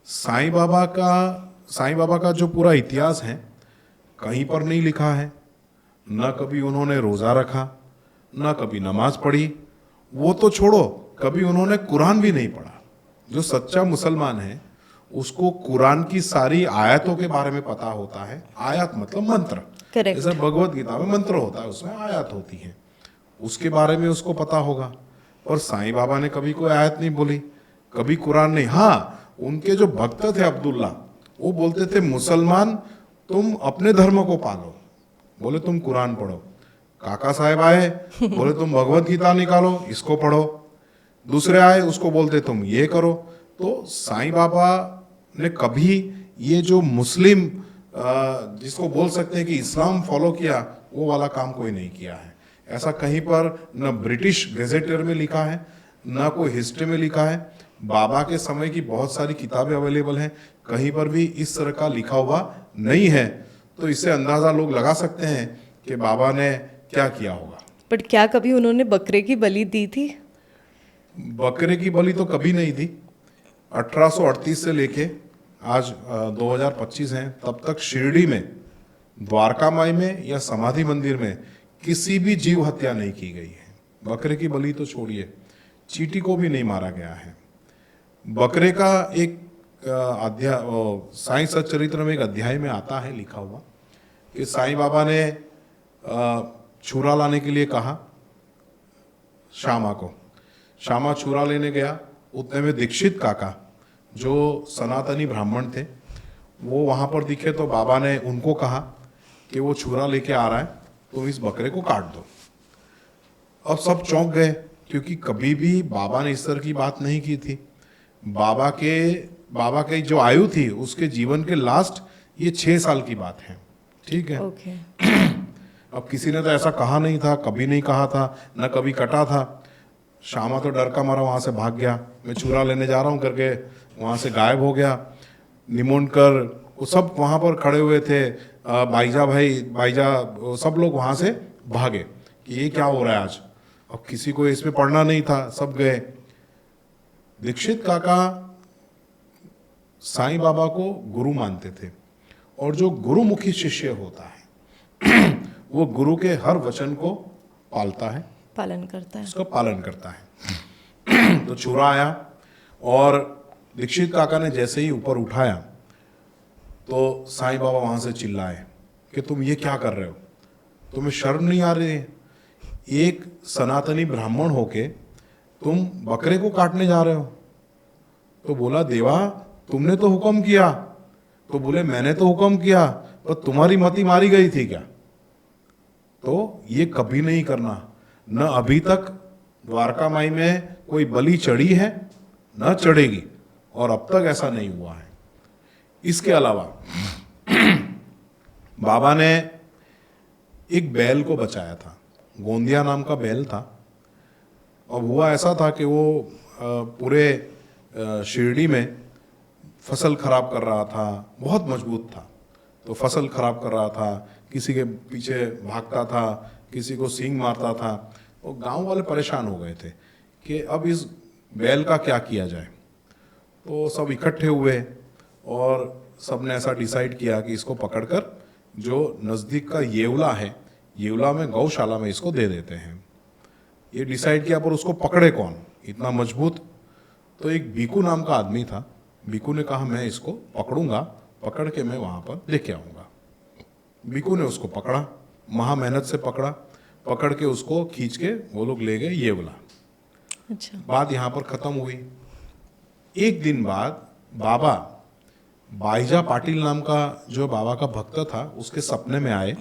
साईं बाबा का जो पूरा इतिहास है कहीं पर नहीं लिखा है, ना कभी उन्होंने रोज़ा रखा, ना कभी नमाज पढ़ी, वो तो छोड़ो, कभी उन्होंने कुरान भी नहीं पढ़ा। जो सच्चा मुसलमान है उसको कुरान की सारी आयतों के बारे में पता होता है। आयत मतलब मंत्र, जैसे भगवत गीता में मंत्र होता है, उसमें आयत होती है, उसके बारे में उसको पता होगा। और साईं बाबा ने कभी कोई आयत नहीं बोली, कभी कुरान नहीं। हाँ, उनके जो भक्त थे अब्दुल्ला, वो बोलते थे मुसलमान तुम अपने धर्म को पालो, बोले तुम कुरान पढ़ो। काका साहब आए, बोले तुम भगवत गीता निकालो, इसको पढ़ो। दूसरे आए, उसको बोलते तुम ये करो। तो साईं बाबा ने कभी ये जो मुस्लिम जिसको बोल सकते हैं कि इस्लाम फॉलो किया, वो वाला काम कोई नहीं किया है। ऐसा कहीं पर न ब्रिटिश गेजेटियर में लिखा है, न कोई हिस्ट्री में लिखा है। बाबा के समय की बहुत सारी किताबें अवेलेबल हैं, कहीं पर भी इस तरह का लिखा हुआ नहीं है। तो इससे अंदाजा लोग लगा सकते हैं कि बाबा ने क्या किया होगा। बट क्या कभी उन्होंने बकरे की बलि दी थी? बकरे की बलि तो कभी नहीं दी। 1838 से लेके आज 2025 हैं, तब तक शिरडी में, द्वारका माई में या समाधि मंदिर में किसी भी जीव हत्या नहीं की गई है। बकरे की बलि तो छोड़िए, चींटी को भी नहीं मारा गया है। बकरे का एक अध्याय साईं सच्चरित्र में एक अध्याय में आता है लिखा हुआ कि साईं बाबा ने छुरा लाने के लिए कहा श्यामा को। श्यामा छुरा लेने गया, उतने में दीक्षित काका जो सनातनी ब्राह्मण थे वो वहाँ पर दिखे, तो बाबा ने उनको कहा कि वो छुरा लेके आ रहा है, तुम इस बकरे को काट दो। अब सब चौंक गए, क्योंकि कभी भी बाबा ने इस तरह की बात नहीं की थी। बाबा के जो आयु थी उसके जीवन के लास्ट ये 6 साल की बात है, ठीक है। अब किसी ने तो ऐसा कहा नहीं था, कभी नहीं कहा था, न कभी कटा था। श्यामा तो डर का मारा वहाँ से भाग गया, मैं छुरा लेने जा रहा हूँ करके वहाँ से गायब हो गया। निमोणकर वो सब वहाँ पर खड़े हुए थे, भाईजा सब लोग वहां से भागे कि ये क्या हो रहा है आज। अब किसी को इसमें पढ़ना नहीं था, सब गए। दीक्षित काका साईं बाबा को गुरु मानते थे, और जो गुरुमुखी शिष्य होता है वो गुरु के हर वचन को पालता है, पालन करता है, उसका पालन करता है। तो छुरा आया और दीक्षित काका ने जैसे ही ऊपर उठाया तो साईं बाबा वहां से चिल्लाए कि तुम ये क्या कर रहे हो, तुम्हें शर्म नहीं आ रही है? एक सनातनी ब्राह्मण होके तुम बकरे को काटने जा रहे हो। तो बोला, देवा तुमने तो हुक्म किया। तो बोले, मैंने तो हुक्म किया, पर तुम्हारी मति मारी गई थी क्या? तो ये कभी नहीं करना। न अभी तक द्वारका माई में कोई बलि चढ़ी है, न चढ़ेगी, और अब तक ऐसा नहीं हुआ है। इसके अलावा बाबा ने एक बैल को बचाया था, गोंदिया नाम का बैल था। अब हुआ ऐसा था कि वो पूरे शिरडी में फसल खराब कर रहा था, बहुत मजबूत था। तो फसल खराब कर रहा था, किसी के पीछे भागता था, किसी को सींग मारता था। और गांव वाले परेशान हो गए थे कि अब इस बैल का क्या किया जाए। तो सब इकट्ठे हुए और सबने ऐसा डिसाइड किया कि इसको पकड़कर जो नज़दीक का येवला है, येवला में गौशाला में इसको दे देते हैं। ये डिसाइड किया, पर उसको पकड़े कौन, इतना मजबूत। तो एक बीकू नाम का आदमी था। बीकू ने कहा, मैं इसको पकड़ूंगा, पकड़ के मैं वहां पर लेके आऊंगा। बीकू ने उसको पकड़ा, महा मेहनत से पकड़ा, पकड़ के उसको खींच के वो लोग ले गए येवला। अच्छा। बात यहाँ पर खत्म हुई। एक दिन बाद बाबा बाईजा पाटिल नाम का जो बाबा का भक्त था, उसके सपने में आए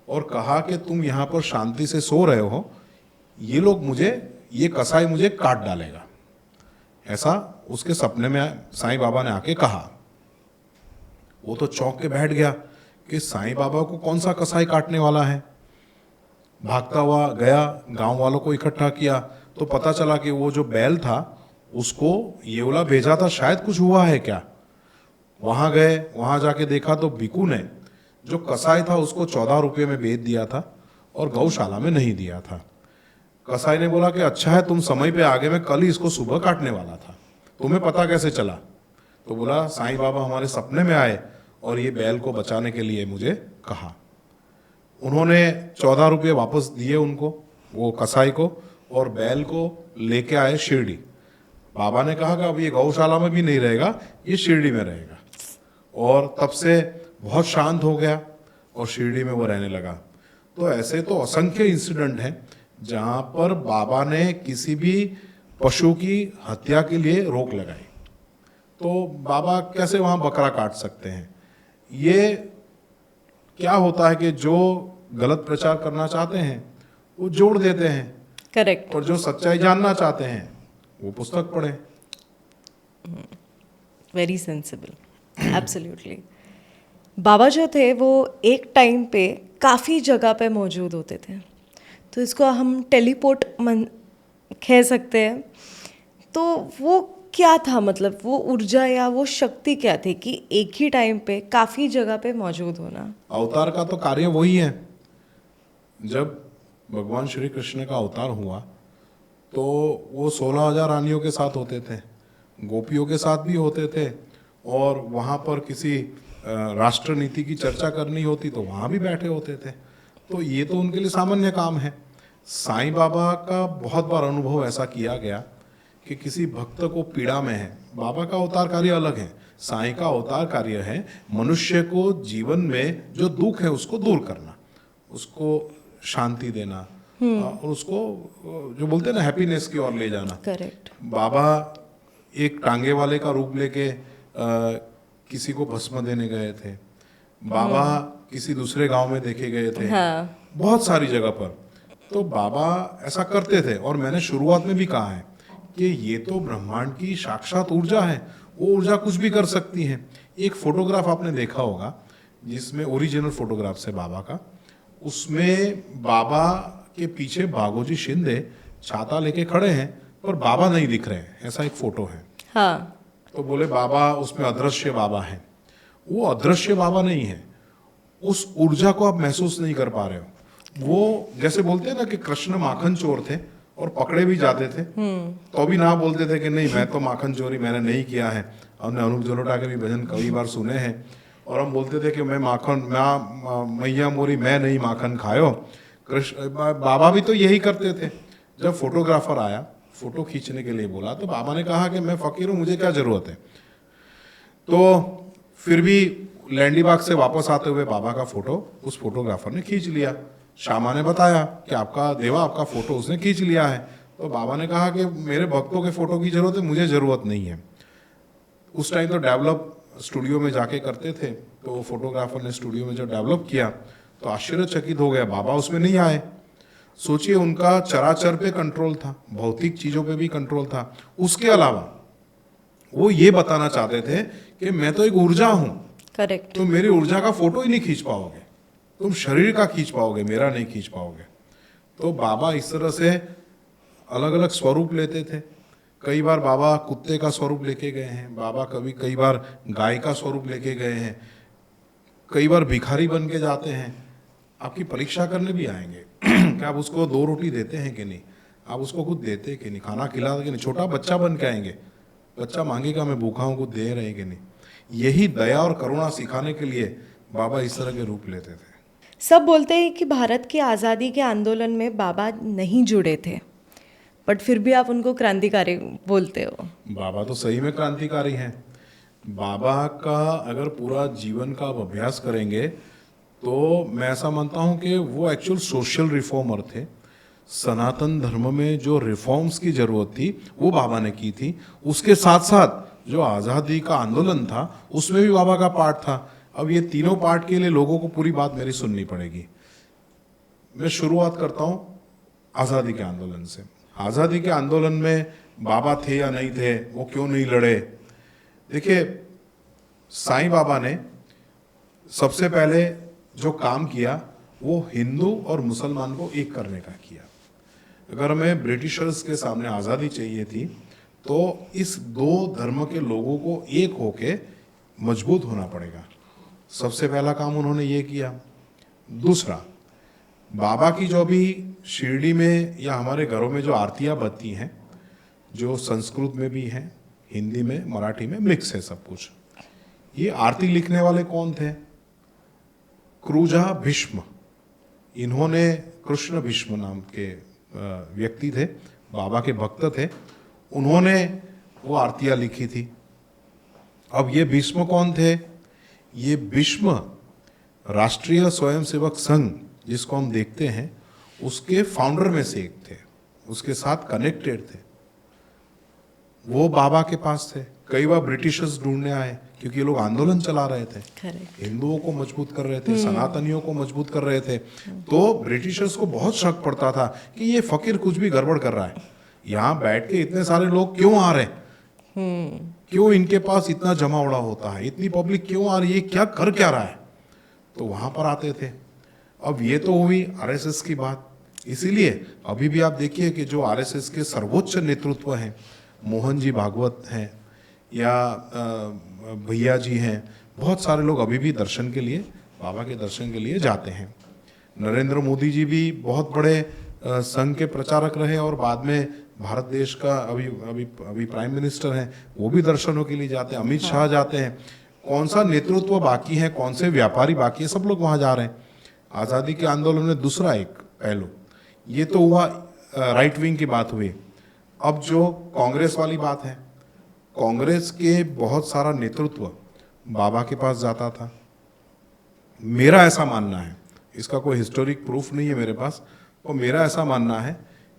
और कहा कि तुम यहाँ पर शांति से सो रहे हो, ये लोग ये कसाई मुझे काट डालेगा। ऐसा उसके सपने में साईं बाबा ने आके कहा। वो तो चौंक के बैठ गया कि साईं बाबा को कौन सा कसाई काटने वाला है। भागता हुआ गया, गांव वालों को इकट्ठा किया, तो पता चला कि वो जो बैल था उसको येवला भेजा था, शायद कुछ हुआ है क्या। वहां गए, वहां जाके देखा तो बीकू ने जो कसाई था उसको 14 रुपये में बेच दिया था और गौशाला में नहीं दिया था। कसाई ने बोला कि अच्छा है तुम समय पे आ गए, मैं कल ही इसको सुबह काटने वाला था, तुम्हें पता कैसे चला? तो बोला, साईं बाबा हमारे सपने में आए और ये बैल को बचाने के लिए मुझे कहा। उन्होंने 14 रुपये वापस दिए उनको, वो कसाई को, और बैल को लेके आए शिरडी। बाबा ने कहा कि अब ये गौशाला में भी नहीं रहेगा, ये शिरडी में रहेगा। और तब से बहुत शांत हो गया और शिरडी में वो रहने लगा। तो ऐसे तो असंख्य इंसिडेंट हैं जहां पर बाबा ने किसी भी पशु की हत्या के लिए रोक लगाई। तो बाबा कैसे वहां बकरा काट सकते हैं? ये क्या होता है कि जो गलत प्रचार करना चाहते हैं वो जोड़ देते हैं, करेक्ट। और जो सच्चाई जानना चाहते हैं वो पुस्तक पढ़े। Very sensible, absolutely. बाबा जो थे वो एक टाइम पे काफ़ी जगह पे मौजूद होते थे, तो इसको हम टेलीपोर्ट कह सकते हैं। तो वो क्या था, मतलब वो ऊर्जा या वो शक्ति क्या थी कि एक ही टाइम पे काफ़ी जगह पे मौजूद होना? अवतार का तो कार्य वही है। जब भगवान श्री कृष्ण का अवतार हुआ तो वो 16,000 रानियों के साथ होते थे, गोपियों के साथ भी होते थे, और वहाँ पर किसी राष्ट्र नीति की चर्चा करनी होती तो वहाँ भी बैठे होते थे। तो ये तो उनके लिए सामान्य काम है। साईं बाबा का बहुत बार अनुभव ऐसा किया गया कि किसी भक्त को पीड़ा में है, बाबा का अवतार कार्य अलग है, साईं का अवतार कार्य है मनुष्य को जीवन में जो दुख है उसको दूर करना, उसको शांति देना, और उसको जो बोलते हैं ना हैप्पीनेस की ओर ले जाना। करेक्ट। बाबा एक टांगे वाले का रूप लेके किसी को भस्म देने गए थे, बाबा किसी दूसरे गांव में देखे गए थे, हाँ। बहुत सारी जगह पर। तो बाबा ऐसा करते थे, और मैंने शुरुआत में भी कहा है कि ये तो ब्रह्मांड की साक्षात ऊर्जा है, वो ऊर्जा कुछ भी कर सकती है। एक फोटोग्राफ आपने देखा होगा जिसमें ओरिजिनल फोटोग्राफ है बाबा का, उसमें बाबा के पीछे बागोजी शिंदे छाता लेके खड़े हैं पर बाबा नहीं दिख रहे हैं, ऐसा एक फोटो है। हाँ। तो बोले बाबा उसमें अदृश्य बाबा है। वो अदृश्य बाबा नहीं है, उस ऊर्जा को आप महसूस नहीं कर पा रहे हो। वो जैसे बोलते हैं ना कि कृष्ण माखन चोर थे और पकड़े भी जाते थे तो भी ना बोलते थे कि नहीं मैं तो माखन चोरी मैंने नहीं किया है। हमने अनूप जलोटा के भी भजन कई बार सुने हैं और हम बोलते थे कि मैं माखन मैया मोरी मैं नहीं माखन खायो। कृष्ण बाबा भी तो यही करते थे। जब फोटोग्राफर आया फोटो खींचने के लिए बोला तो बाबा ने कहा कि मैं फकीर हूँ, मुझे क्या जरूरत है। तो फिर भी लैंडीबाग से वापस आते हुए बाबा का फोटो उस फोटोग्राफर ने खींच लिया। श्यामा ने बताया कि आपका देवा आपका फोटो उसने खींच लिया है। तो बाबा ने कहा कि मेरे भक्तों के फोटो की जरूरत है, मुझे जरूरत नहीं है। उस टाइम तो डेवलप स्टूडियो में जाके करते थे, तो फोटोग्राफर ने स्टूडियो में जब डेवलप किया तो आश्चर्यचकित हो गया, बाबा उसमें नहीं आए। सोचिए उनका चराचर पे कंट्रोल था, भौतिक चीजों पे भी कंट्रोल था। उसके अलावा वो ये बताना चाहते थे कि मैं तो एक ऊर्जा हूं, करेक्ट। तो मेरी ऊर्जा का फोटो ही नहीं खींच पाओगे, तुम शरीर का खींच पाओगे, मेरा नहीं खींच पाओगे। तो बाबा इस तरह से अलग अलग स्वरूप लेते थे। कई बार बाबा कुत्ते का स्वरूप लेके गए हैं, बाबा कई बार गाय का स्वरूप लेके गए हैं, कई बार भिखारी बन के जाते हैं। आपकी परीक्षा करने भी आएंगे कि आप उसको 2 रोटी देते हैं कि नहीं, आप उसको खुद देते कि नहीं, खाना खिलाते कि नहीं। छोटा बच्चा बन के आएंगे, बच्चा मांगेगा मैं भूखा हूँ, कुछ दे रहे हैं कि नहीं। यही दया और करुणा सिखाने के लिए बाबा इस तरह के रूप लेते थे। सब बोलते हैं कि भारत की आज़ादी के आंदोलन में बाबा नहीं जुड़े थे, बट फिर भी आप उनको क्रांतिकारी बोलते हो। बाबा तो सही में क्रांतिकारी हैं। बाबा का अगर पूरा जीवन का आप अभ्यास करेंगे तो मैं ऐसा मानता हूं कि वो एक्चुअल सोशल रिफॉर्मर थे। सनातन धर्म में जो रिफॉर्म्स की जरूरत थी वो बाबा ने की थी। उसके साथ साथ जो आज़ादी का आंदोलन था उसमें भी बाबा का पार्ट था। अब ये तीनों पार्ट के लिए लोगों को पूरी बात मेरी सुननी पड़ेगी। मैं शुरुआत करता हूं आज़ादी के आंदोलन से। आज़ादी के आंदोलन में बाबा थे या नहीं थे, वो क्यों नहीं लड़े। देखिए साईं बाबा ने सबसे पहले जो काम किया वो हिंदू और मुसलमान को एक करने का किया। अगर हमें ब्रिटिशर्स के सामने आज़ादी चाहिए थी तो इस 2 धर्म के लोगों को एक होके मजबूत होना पड़ेगा। सबसे पहला काम उन्होंने ये किया। दूसरा, बाबा की जो भी शिरडी में या हमारे घरों में जो आरतियां बजती हैं, जो संस्कृत में भी हैं, हिंदी में, मराठी में मिक्स है सब कुछ। ये आरती लिखने वाले कौन थे? क्रूजा भीष्म। इन्होंने कृष्ण भीष्म नाम के व्यक्ति थे, बाबा के भक्त थे। उन्होंने वो आरतियां लिखी थी। अब ये भीष्म कौन थे? ये भीष्म राष्ट्रीय स्वयंसेवक संघ जिसको हम देखते हैं उसके फाउंडर में से एक थे, उसके साथ कनेक्टेड थे। वो बाबा के पास थे। कई बार ब्रिटिशर्स ढूंढने आए क्योंकि ये लोग आंदोलन चला रहे थे, हिंदुओं को मजबूत कर रहे थे, सनातनियों को मजबूत कर रहे थे। तो ब्रिटिशर्स को बहुत शक पड़ता था कि ये फकीर कुछ भी गड़बड़ कर रहा है, यहाँ बैठ के इतने सारे लोग क्यों आ रहे हैं, क्यों इनके पास इतना जमावड़ा होता है, इतनी पब्लिक क्यों आ रही है, क्या कर क्या रहा है। तो वहां पर आते थे। अब ये तो हुई आरएसएस की बात। इसीलिए अभी भी आप देखिए कि जो आरएसएस के सर्वोच्च नेतृत्व हैं, मोहन जी भागवत हैं या भैया जी हैं, बहुत सारे लोग अभी भी दर्शन के लिए, बाबा के दर्शन के लिए जाते हैं। नरेंद्र मोदी जी भी बहुत बड़े संघ के प्रचारक रहे और बाद में भारत देश का अभी प्राइम मिनिस्टर हैं, वो भी दर्शनों के लिए जाते हैं। अमित शाह जाते हैं। कौन सा नेतृत्व बाकी है, कौन से व्यापारी बाकी है, सब लोग वहां जा रहे हैं। आज़ादी के आंदोलन में दूसरा एक पहलू, ये तो हुआ राइट विंग की बात हुई। अब जो कांग्रेस वाली बात है, कांग्रेस के बहुत सारा नेतृत्व बाबा के पास जाता था। मेरा ऐसा मानना है, इसका कोई हिस्टोरिक प्रूफ नहीं है मेरे पास, और मेरा ऐसा मानना है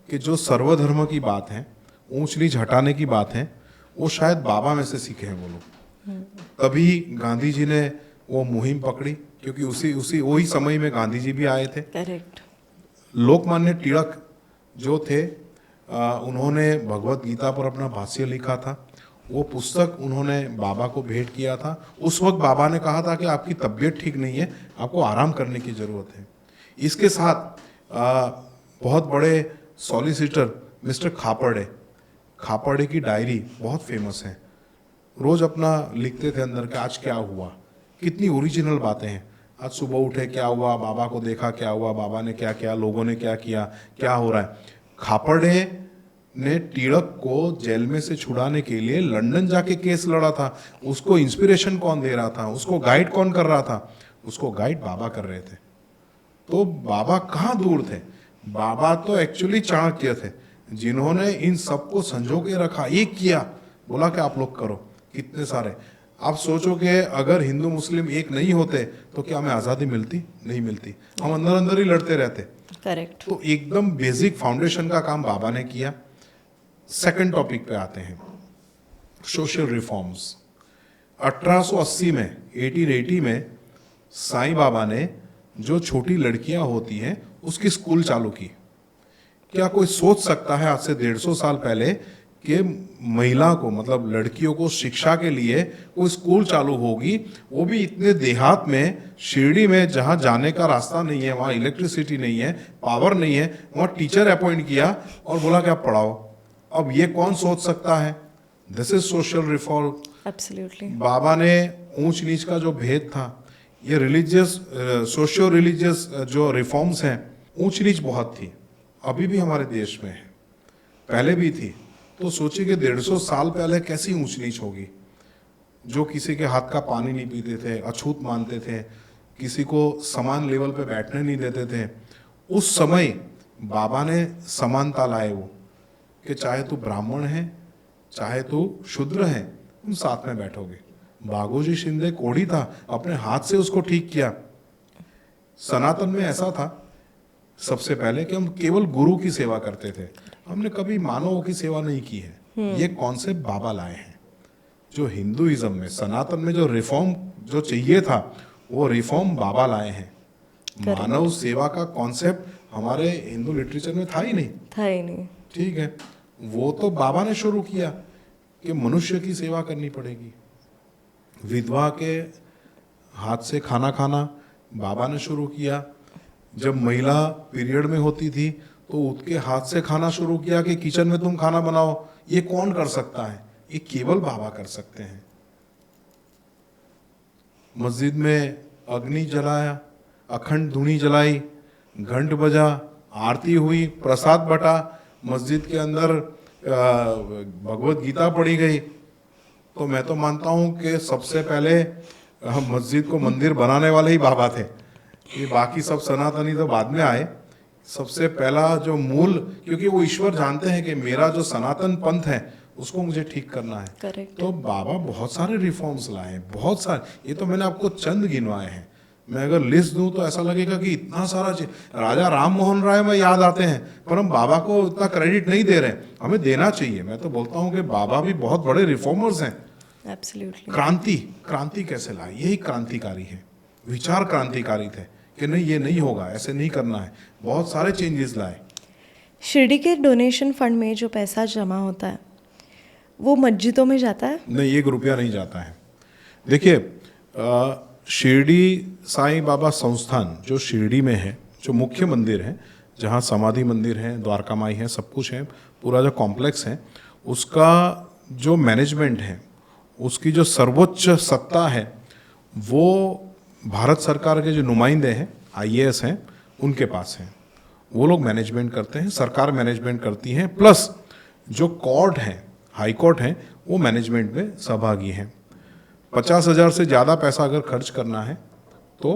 कि जो सर्वधर्म की बात है, ऊंच नीच हटाने की बात है, वो शायद बाबा में से सीखे हैं वो लोग। तभी गांधी जी ने वो मुहिम पकड़ी, क्योंकि उसी वही समय में गांधी जी भी आए थे। करेक्ट। लोकमान्य तिलक जो थे, उन्होंने भगवत गीता पर अपना भाष्य लिखा था। वो पुस्तक उन्होंने बाबा को भेंट किया था। उस वक्त बाबा ने कहा था कि आपकी तबीयत ठीक नहीं है, आपको आराम करने की जरूरत है। इसके साथ बहुत बड़े सॉलिसिटर मिस्टर खापर्डे की डायरी बहुत फेमस है। रोज अपना लिखते थे अंदर के आज क्या हुआ, कितनी ओरिजिनल बातें हैं। आज सुबह उठे क्या हुआ, बाबा को देखा क्या हुआ, बाबा ने क्या किया, लोगों ने क्या किया, क्या हो रहा है। खापर्डे ने टिळक को जेल में से छुड़ाने के लिए लंदन जाके केस लड़ा था। उसको इंस्पिरेशन कौन दे रहा था, उसको गाइड कौन कर रहा था? उसको गाइड बाबा कर रहे थे। तो बाबा कहाँ दूर थे? बाबा तो एक्चुअली चाणक्य थे, जिन्होंने इन सबको संजो के रखा, एक किया, बोला कि आप लोग करो। कितने सारे आप सोचो कि अगर हिंदू मुस्लिम एक नहीं होते तो क्या हमें आज़ादी मिलती? नहीं मिलती, हम अंदर अंदर ही लड़ते रहते। करेक्ट। तो एकदम बेसिक फाउंडेशन का काम बाबा ने किया। सेकंड टॉपिक पे आते हैं, सोशल रिफॉर्म्स। 1880 में 1880 में साईं बाबा ने जो छोटी लड़कियां होती हैं उसकी स्कूल चालू की। क्या कोई सोच सकता है आज से 150 साल पहले कि महिला को, मतलब लड़कियों को शिक्षा के लिए कोई स्कूल चालू होगी, वो भी इतने देहात में, शिरडी में, जहाँ जाने का रास्ता नहीं है, वहाँ इलेक्ट्रिसिटी नहीं है, पावर नहीं है, वहाँ टीचर अपॉइंट किया और बोला कि आप पढ़ाओ। अब ये कौन सोच सकता है? This is social reform. Absolutely. Baba ने ऊंच नीच का जो भेद था, ये रिलीजियस, सोशियो रिलीजियस जो रिफॉर्म्स हैं, ऊंच नीच बहुत थी, अभी भी हमारे देश में है, पहले भी थी। तो सोचिए कि 150 साल पहले कैसी ऊंच नीच होगी। जो किसी के हाथ का पानी नहीं पीते थे, अछूत मानते थे, किसी को समान लेवल पे बैठने नहीं देते थे, उस समय बाबा ने समानता लाए, वो कि चाहे तू ब्राह्मण है, चाहे तू शूद्र है, तुम साथ में बैठोगे। बागोजी शिंदे कोढ़ी था, अपने हाथ से उसको ठीक किया। सनातन में ऐसा था सबसे पहले कि हम केवल गुरु की सेवा करते थे, हमने कभी मानवों की सेवा नहीं की है। ये कॉन्सेप्ट बाबा लाए हैं। जो हिंदुइज्म में, सनातन में जो रिफॉर्म जो चाहिए था, वो रिफॉर्म बाबा लाए हैं। मानव सेवा का कॉन्सेप्ट हमारे हिंदू लिटरेचर में था ही नहीं। ठीक है, वो तो बाबा ने शुरू किया कि मनुष्य की सेवा करनी पड़ेगी। विधवा के हाथ से खाना खाना बाबा ने शुरू किया। जब महिला पीरियड में होती थी तो उसके हाथ से खाना शुरू किया कि किचन में तुम खाना बनाओ। ये कौन कर सकता है? ये केवल बाबा कर सकते हैं। मस्जिद में अग्नि जलाया, अखंड धूनी जलाई, घंट बजा, आरती हुई, प्रसाद बटा, मस्जिद के अंदर भगवत गीता पढ़ी गई। तो मैं तो मानता हूँ कि सबसे पहले मस्जिद को मंदिर बनाने वाले ही बाबा थे। ये बाकी सब सनातनी तो बाद में आए। सबसे पहला जो मूल, क्योंकि वो ईश्वर जानते हैं कि मेरा जो सनातन पंथ है उसको मुझे ठीक करना है। Correct. तो बाबा बहुत सारे रिफॉर्म्स लाए हैं, बहुत सारे। ये तो मैंने आपको चंद गिनवाए हैं। मैं अगर लिस्ट दूं तो ऐसा लगेगा कि इतना सारा राजा राम मोहन राय में याद आते हैं, पर हम बाबा को इतना क्रेडिट नहीं दे रहे। हमें देना चाहिए। मैं तो बोलता हूँ कि बाबा भी बहुत बड़े रिफॉर्मर्स हैं। एब्सोल्युटली। क्रांति कैसे लाई? यही क्रांतिकारी है, विचार क्रांतिकारी थे कि नहीं, ये नहीं होगा, ऐसे नहीं करना है। बहुत सारे चेंजेस लाए। शिरडी के डोनेशन फंड में जो पैसा जमा होता है वो मस्जिदों में जाता है? नहीं, 1 रुपया नहीं जाता है। देखिए, शिरडी साईं बाबा संस्थान जो शिरडी में है, जो मुख्य मंदिर है, जहाँ समाधि मंदिर है, द्वारका माई है, सब कुछ है, पूरा जो कॉम्प्लेक्स है, उसका जो मैनेजमेंट है, उसकी जो सर्वोच्च सत्ता है, वो भारत सरकार के जो नुमाइंदे हैं, IAS हैं, उनके पास है। वो लोग मैनेजमेंट करते हैं, सरकार मैनेजमेंट करती है, प्लस जो कोर्ट है, हाई कोर्ट है, वो मैनेजमेंट में सहभागी हैं। 50,000 से ज़्यादा पैसा अगर खर्च करना है तो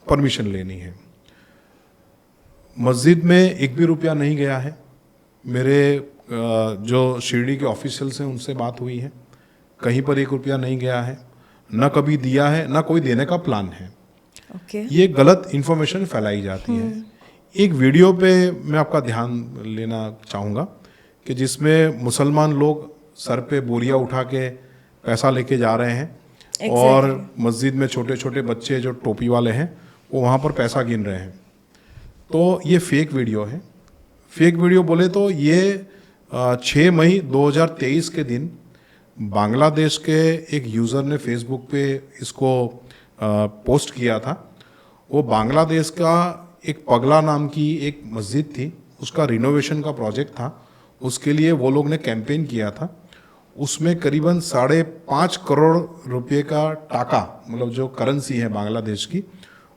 परमिशन लेनी है। मस्जिद में 1 भी रुपया नहीं गया है। मेरे जो शिरडी के ऑफिशियल्स हैं उनसे बात हुई है, कहीं पर 1 रुपया नहीं गया है, न कभी दिया है, न कोई देने का प्लान है। ये गलत इन्फॉर्मेशन फैलाई जाती है। एक वीडियो पे मैं आपका ध्यान लेना चाहूँगा कि जिसमें मुसलमान लोग सर पे बोरिया उठा के पैसा लेके जा रहे हैं और मस्जिद में छोटे छोटे बच्चे जो टोपी वाले हैं वो वहाँ पर पैसा गिन रहे हैं। तो ये फेक वीडियो है। फेक वीडियो बोले तो ये 6 मई 2023 के दिन बांग्लादेश के एक यूज़र ने फेसबुक पे इसको पोस्ट किया था। वो बांग्लादेश का एक पगला नाम की एक मस्जिद थी, उसका रिनोवेशन का प्रोजेक्ट था, उसके लिए वो लोग ने कैंपेन किया था। उसमें करीबन 5.5 करोड़ रुपए का टाका, मतलब जो करेंसी है बांग्लादेश की,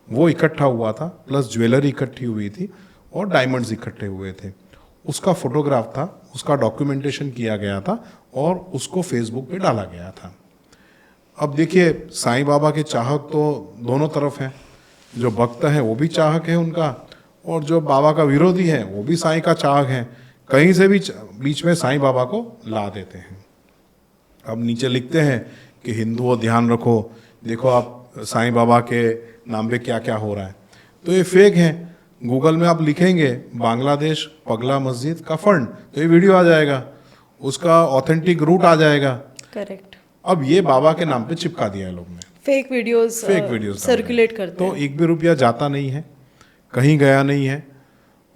वो इकट्ठा हुआ था, प्लस ज्वेलरी इकट्ठी हुई थी और डायमंड्स इकट्ठे हुए थे। उसका फोटोग्राफ था, उसका डॉक्यूमेंटेशन किया गया था और उसको फेसबुक पे डाला गया था। अब देखिए, साईं बाबा के चाहक तो दोनों तरफ हैं, जो भक्त हैं वो भी चाहक है उनका, और जो बाबा का विरोधी है वो भी साईं का चाहक है। कहीं से भी बीच में साईं बाबा को ला देते हैं। अब नीचे लिखते हैं कि हिंदुओं ध्यान रखो, देखो आप साईं बाबा के नाम पे क्या क्या हो रहा है। तो ये फेक है। गूगल में आप लिखेंगे बांग्लादेश पगला मस्जिद का फंड, तो ये वीडियो आ जाएगा, उसका ऑथेंटिक रूट आ जाएगा। करेक्ट। अब ये बाबा के नाम पे चिपका दिया है लोग ने, फेक वीडियोस सर्कुलेट करते तो हैं। एक भी रुपया जाता नहीं है, कहीं गया नहीं है।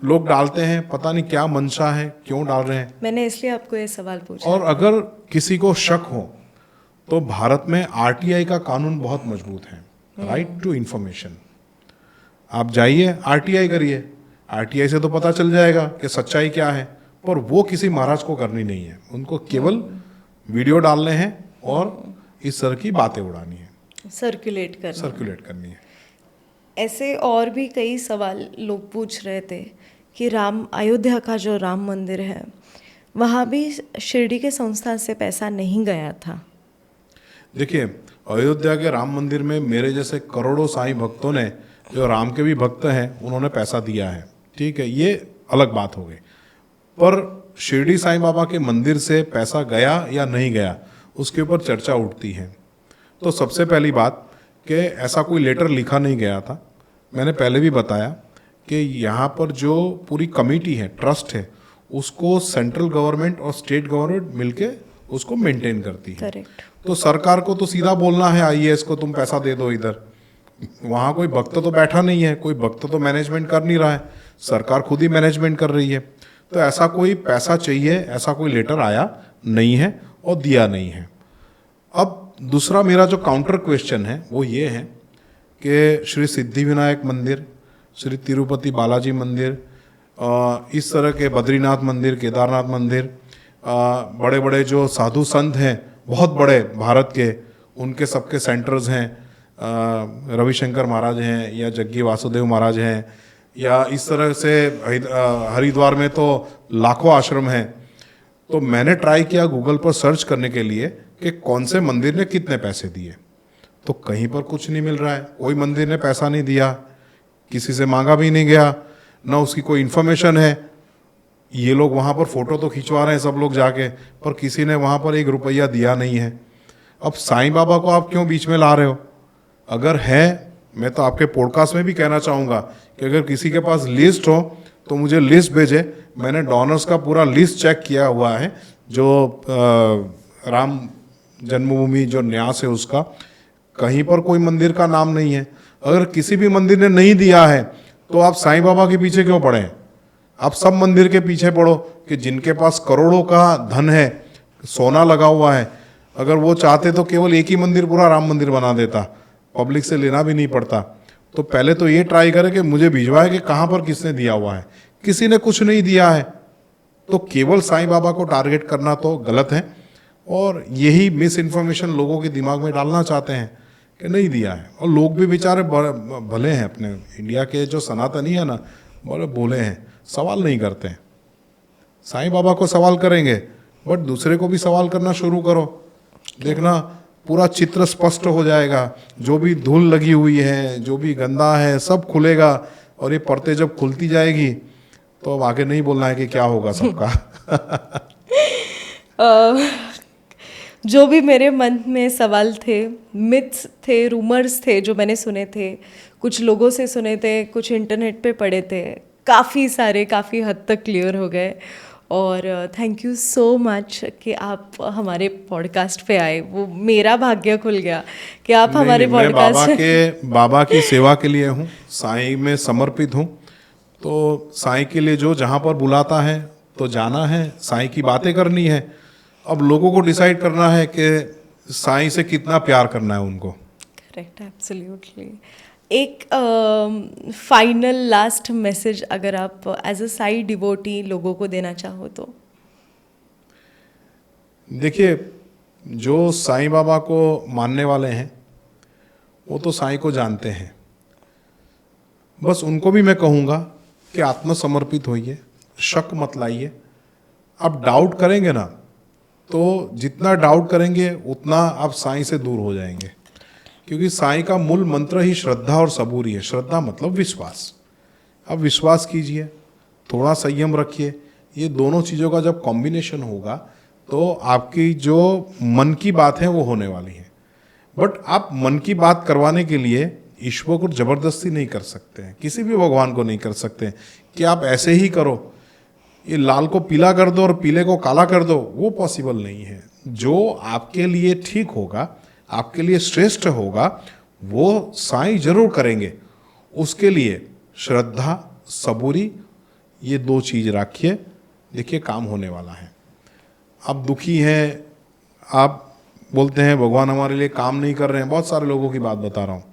लोग डालते हैं, पता नहीं क्या मंशा है, क्यों डाल रहे हैं। मैंने इसलिए आपको ये सवाल पूछा। और अगर किसी को शक हो तो भारत में आरटीआई का कानून बहुत मजबूत है, राइट टू इंफॉर्मेशन। आप जाइए आरटीआई करिए, आरटीआई से तो पता चल जाएगा कि सच्चाई क्या है। पर वो किसी महाराज को करनी नहीं है, उनको केवल वीडियो डालने हैं और इस तरह की बातें उड़ानी है, सर्कुलेट करनी है। ऐसे और भी कई सवाल लोग पूछ रहे थे कि अयोध्या का जो राम मंदिर है, वहाँ भी शिरडी के संस्थान से पैसा नहीं गया था। देखिए, अयोध्या के राम मंदिर में मेरे जैसे करोड़ों साईं भक्तों ने, जो राम के भी भक्त हैं, उन्होंने पैसा दिया है, ठीक है, ये अलग बात हो गई। पर शिरडी साईं बाबा के मंदिर से पैसा गया या नहीं गया, उसके ऊपर चर्चा उठती है। तो सबसे पहली बात कि ऐसा कोई लेटर लिखा नहीं गया था। मैंने पहले भी बताया कि यहाँ पर जो पूरी कमेटी है, ट्रस्ट है, उसको सेंट्रल गवर्नमेंट और स्टेट गवर्नमेंट मिलके उसको मेंटेन करती है। करेक्ट। तो सरकार को तो सीधा बोलना है आईएएस को, तुम पैसा दे दो इधर। वहाँ कोई भक्त तो बैठा नहीं है, कोई भक्त तो मैनेजमेंट कर नहीं रहा है, सरकार खुद ही मैनेजमेंट कर रही है। तो ऐसा कोई पैसा चाहिए, ऐसा कोई लेटर आया नहीं है और दिया नहीं है। अब दूसरा मेरा जो काउंटर क्वेश्चन है वो ये है कि श्री सिद्धि विनायक मंदिर, श्री तिरुपति बालाजी मंदिर, इस तरह के बद्रीनाथ मंदिर, केदारनाथ मंदिर, बड़े बड़े जो साधु संत हैं बहुत बड़े भारत के, उनके सबके सेंटर्स हैं, रविशंकर महाराज हैं या जग्गी वासुदेव महाराज हैं, या इस तरह से हरिद्वार में तो लाखों आश्रम हैं। तो मैंने ट्राई किया गूगल पर सर्च करने के लिए कि कौन से मंदिर ने कितने पैसे दिए, तो कहीं पर कुछ नहीं मिल रहा है। कोई मंदिर ने पैसा नहीं दिया, किसी से मांगा भी नहीं गया, ना उसकी कोई इन्फॉर्मेशन है। ये लोग वहाँ पर फोटो तो खिंचवा रहे हैं सब लोग जाके, पर किसी ने वहाँ पर 1 रुपया दिया नहीं है। अब साईं बाबा को आप क्यों बीच में ला रहे हो? अगर है, मैं तो आपके पॉडकास्ट में भी कहना चाहूँगा कि अगर किसी के पास लिस्ट हो तो मुझे लिस्ट भेजे। मैंने डोनर्स का पूरा लिस्ट चेक किया हुआ है, जो राम जन्मभूमि जो न्यास है उसका, कहीं पर कोई मंदिर का नाम नहीं है। अगर किसी भी मंदिर ने नहीं दिया है तो आप साईं बाबा के पीछे क्यों पड़े हैं? आप सब मंदिर के पीछे पड़ो कि जिनके पास करोड़ों का धन है, सोना लगा हुआ है। अगर वो चाहते तो केवल एक ही मंदिर, पूरा राम मंदिर बना देता, पब्लिक से लेना भी नहीं पड़ता। तो पहले तो ये ट्राई करें कि मुझे भिजवाए कि कहाँ पर किसने दिया हुआ है। किसी ने कुछ नहीं दिया है, तो केवल साईं बाबा को टारगेट करना तो गलत है, और यही मिस इन्फॉर्मेशन लोगों के दिमाग में डालना चाहते हैं कि नहीं दिया है। और लोग भी बेचारे भले हैं, अपने इंडिया के जो सनातनी है ना, बड़े भोले हैं, सवाल नहीं करते हैं। साईं बाबा को सवाल करेंगे, बट दूसरे को भी सवाल करना शुरू करो, देखना पूरा चित्र स्पष्ट हो जाएगा। जो भी धूल लगी हुई है, जो भी गंदा है, सब खुलेगा। और ये परतें जब खुलती जाएगी तो अब आगे नहीं बोलना है कि क्या होगा सबका। जो भी मेरे मन में सवाल थे, मिथ्स थे, रूमर्स थे जो मैंने सुने थे, कुछ लोगों से सुने थे, कुछ इंटरनेट पे पढ़े थे, काफ़ी सारे काफ़ी हद तक क्लियर हो गए। और थैंक यू सो मच कि आप हमारे पॉडकास्ट पे आए। वो मेरा भाग्य खुल गया कि आप हमारे पॉडकास्ट बाबा की सेवा के लिए हूँ, साईं में समर्पित हूँ। तो साईं के लिए जो जहाँ पर बुलाता है तो जाना है, साईं की बातें करनी है। अब लोगों को डिसाइड करना है कि साईं से कितना प्यार करना है उनको। Correct, absolutely. एक फाइनल लास्ट मैसेज अगर आप एज अ साई डिवोटी लोगों को देना चाहो तो? देखिए, जो साईं बाबा को मानने वाले हैं वो तो साईं को जानते हैं। बस उनको भी मैं कहूँगा कि आत्मसमर्पित होइए, शक मत लाइए। आप डाउट करेंगे ना, तो जितना डाउट करेंगे उतना आप साईं से दूर हो जाएंगे, क्योंकि साईं का मूल मंत्र ही श्रद्धा और सबूरी है। श्रद्धा मतलब विश्वास। अब विश्वास कीजिए, थोड़ा संयम रखिए। ये दोनों चीज़ों का जब कॉम्बिनेशन होगा तो आपकी जो मन की बात है वो होने वाली है। बट आप मन की बात करवाने के लिए ईश्वर को जबरदस्ती नहीं कर सकते हैं, किसी भी भगवान को नहीं कर सकते कि आप ऐसे ही करो, ये लाल को पीला कर दो और पीले को काला कर दो, वो पॉसिबल नहीं है। जो आपके लिए ठीक होगा, आपके लिए श्रेष्ठ होगा, वो साईं जरूर करेंगे। उसके लिए श्रद्धा, सबूरी, ये दो चीज रखिए, देखिए काम होने वाला है। आप दुखी हैं, आप बोलते हैं भगवान हमारे लिए काम नहीं कर रहे हैं। बहुत सारे लोगों की बात बता रहा हूँ,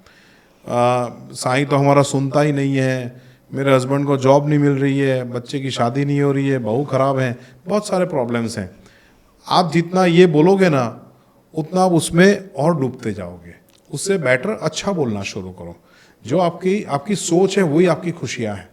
साईं तो हमारा सुनता ही नहीं है, मेरे हस्बैंड को जॉब नहीं मिल रही है, बच्चे की शादी नहीं हो रही है, बहू खराब है, बहुत सारे प्रॉब्लम्स हैं। आप जितना ये बोलोगे ना, उतना आप उसमें और डूबते जाओगे। उससे बेटर अच्छा बोलना शुरू करो। जो आपकी सोच है वही आपकी खुशियाँ हैं।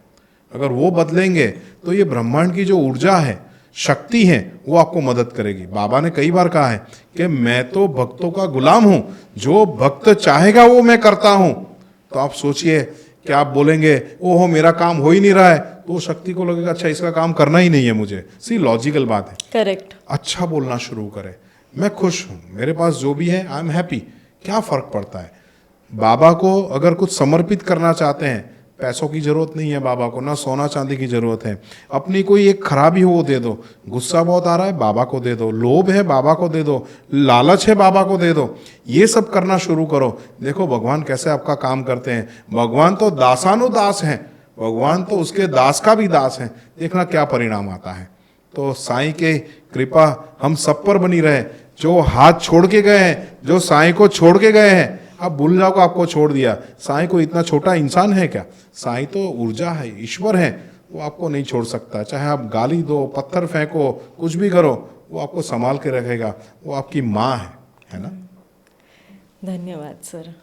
अगर वो बदलेंगे तो ये ब्रह्मांड की जो ऊर्जा है, शक्ति है, वो आपको मदद करेगी। बाबा ने कई बार कहा है कि मैं तो भक्तों का गुलाम हूं, जो भक्त चाहेगा वो मैं करता हूं। तो आप सोचिए कि आप बोलेंगे ओहो मेरा काम हो ही नहीं रहा है, तो शक्ति को लगेगा अच्छा इसका काम करना ही नहीं है मुझे। सी लॉजिकल बात है। करेक्ट। अच्छा बोलना शुरू करें, मैं खुश हूं, मेरे पास जो भी है आई एम हैप्पी। क्या फर्क पड़ता है? बाबा को अगर कुछ समर्पित करना चाहते हैं, पैसों की जरूरत नहीं है बाबा को, ना सोना चांदी की जरूरत है। अपनी कोई एक खराबी हो वो दे दो, गुस्सा बहुत आ रहा है बाबा को दे दो, लोभ है बाबा को दे दो, लालच है बाबा को दे दो। ये सब करना शुरू करो, देखो भगवान कैसे आपका काम करते हैं। भगवान तो दासानुदास हैं, भगवान तो उसके दास का भी दास है। देखना क्या परिणाम आता है। तो साईं के कृपा हम सब पर बनी रहे। जो हाथ छोड़ के गए हैं, जो साईं को छोड़ के गए हैं, आप भूल जाओ को आपको छोड़ दिया। साईं को इतना छोटा इंसान है क्या? साईं तो ऊर्जा है, ईश्वर है, वो आपको नहीं छोड़ सकता। चाहे आप गाली दो, पत्थर फेंको, कुछ भी करो, वो आपको संभाल के रखेगा। वो आपकी माँ है ना। धन्यवाद सर।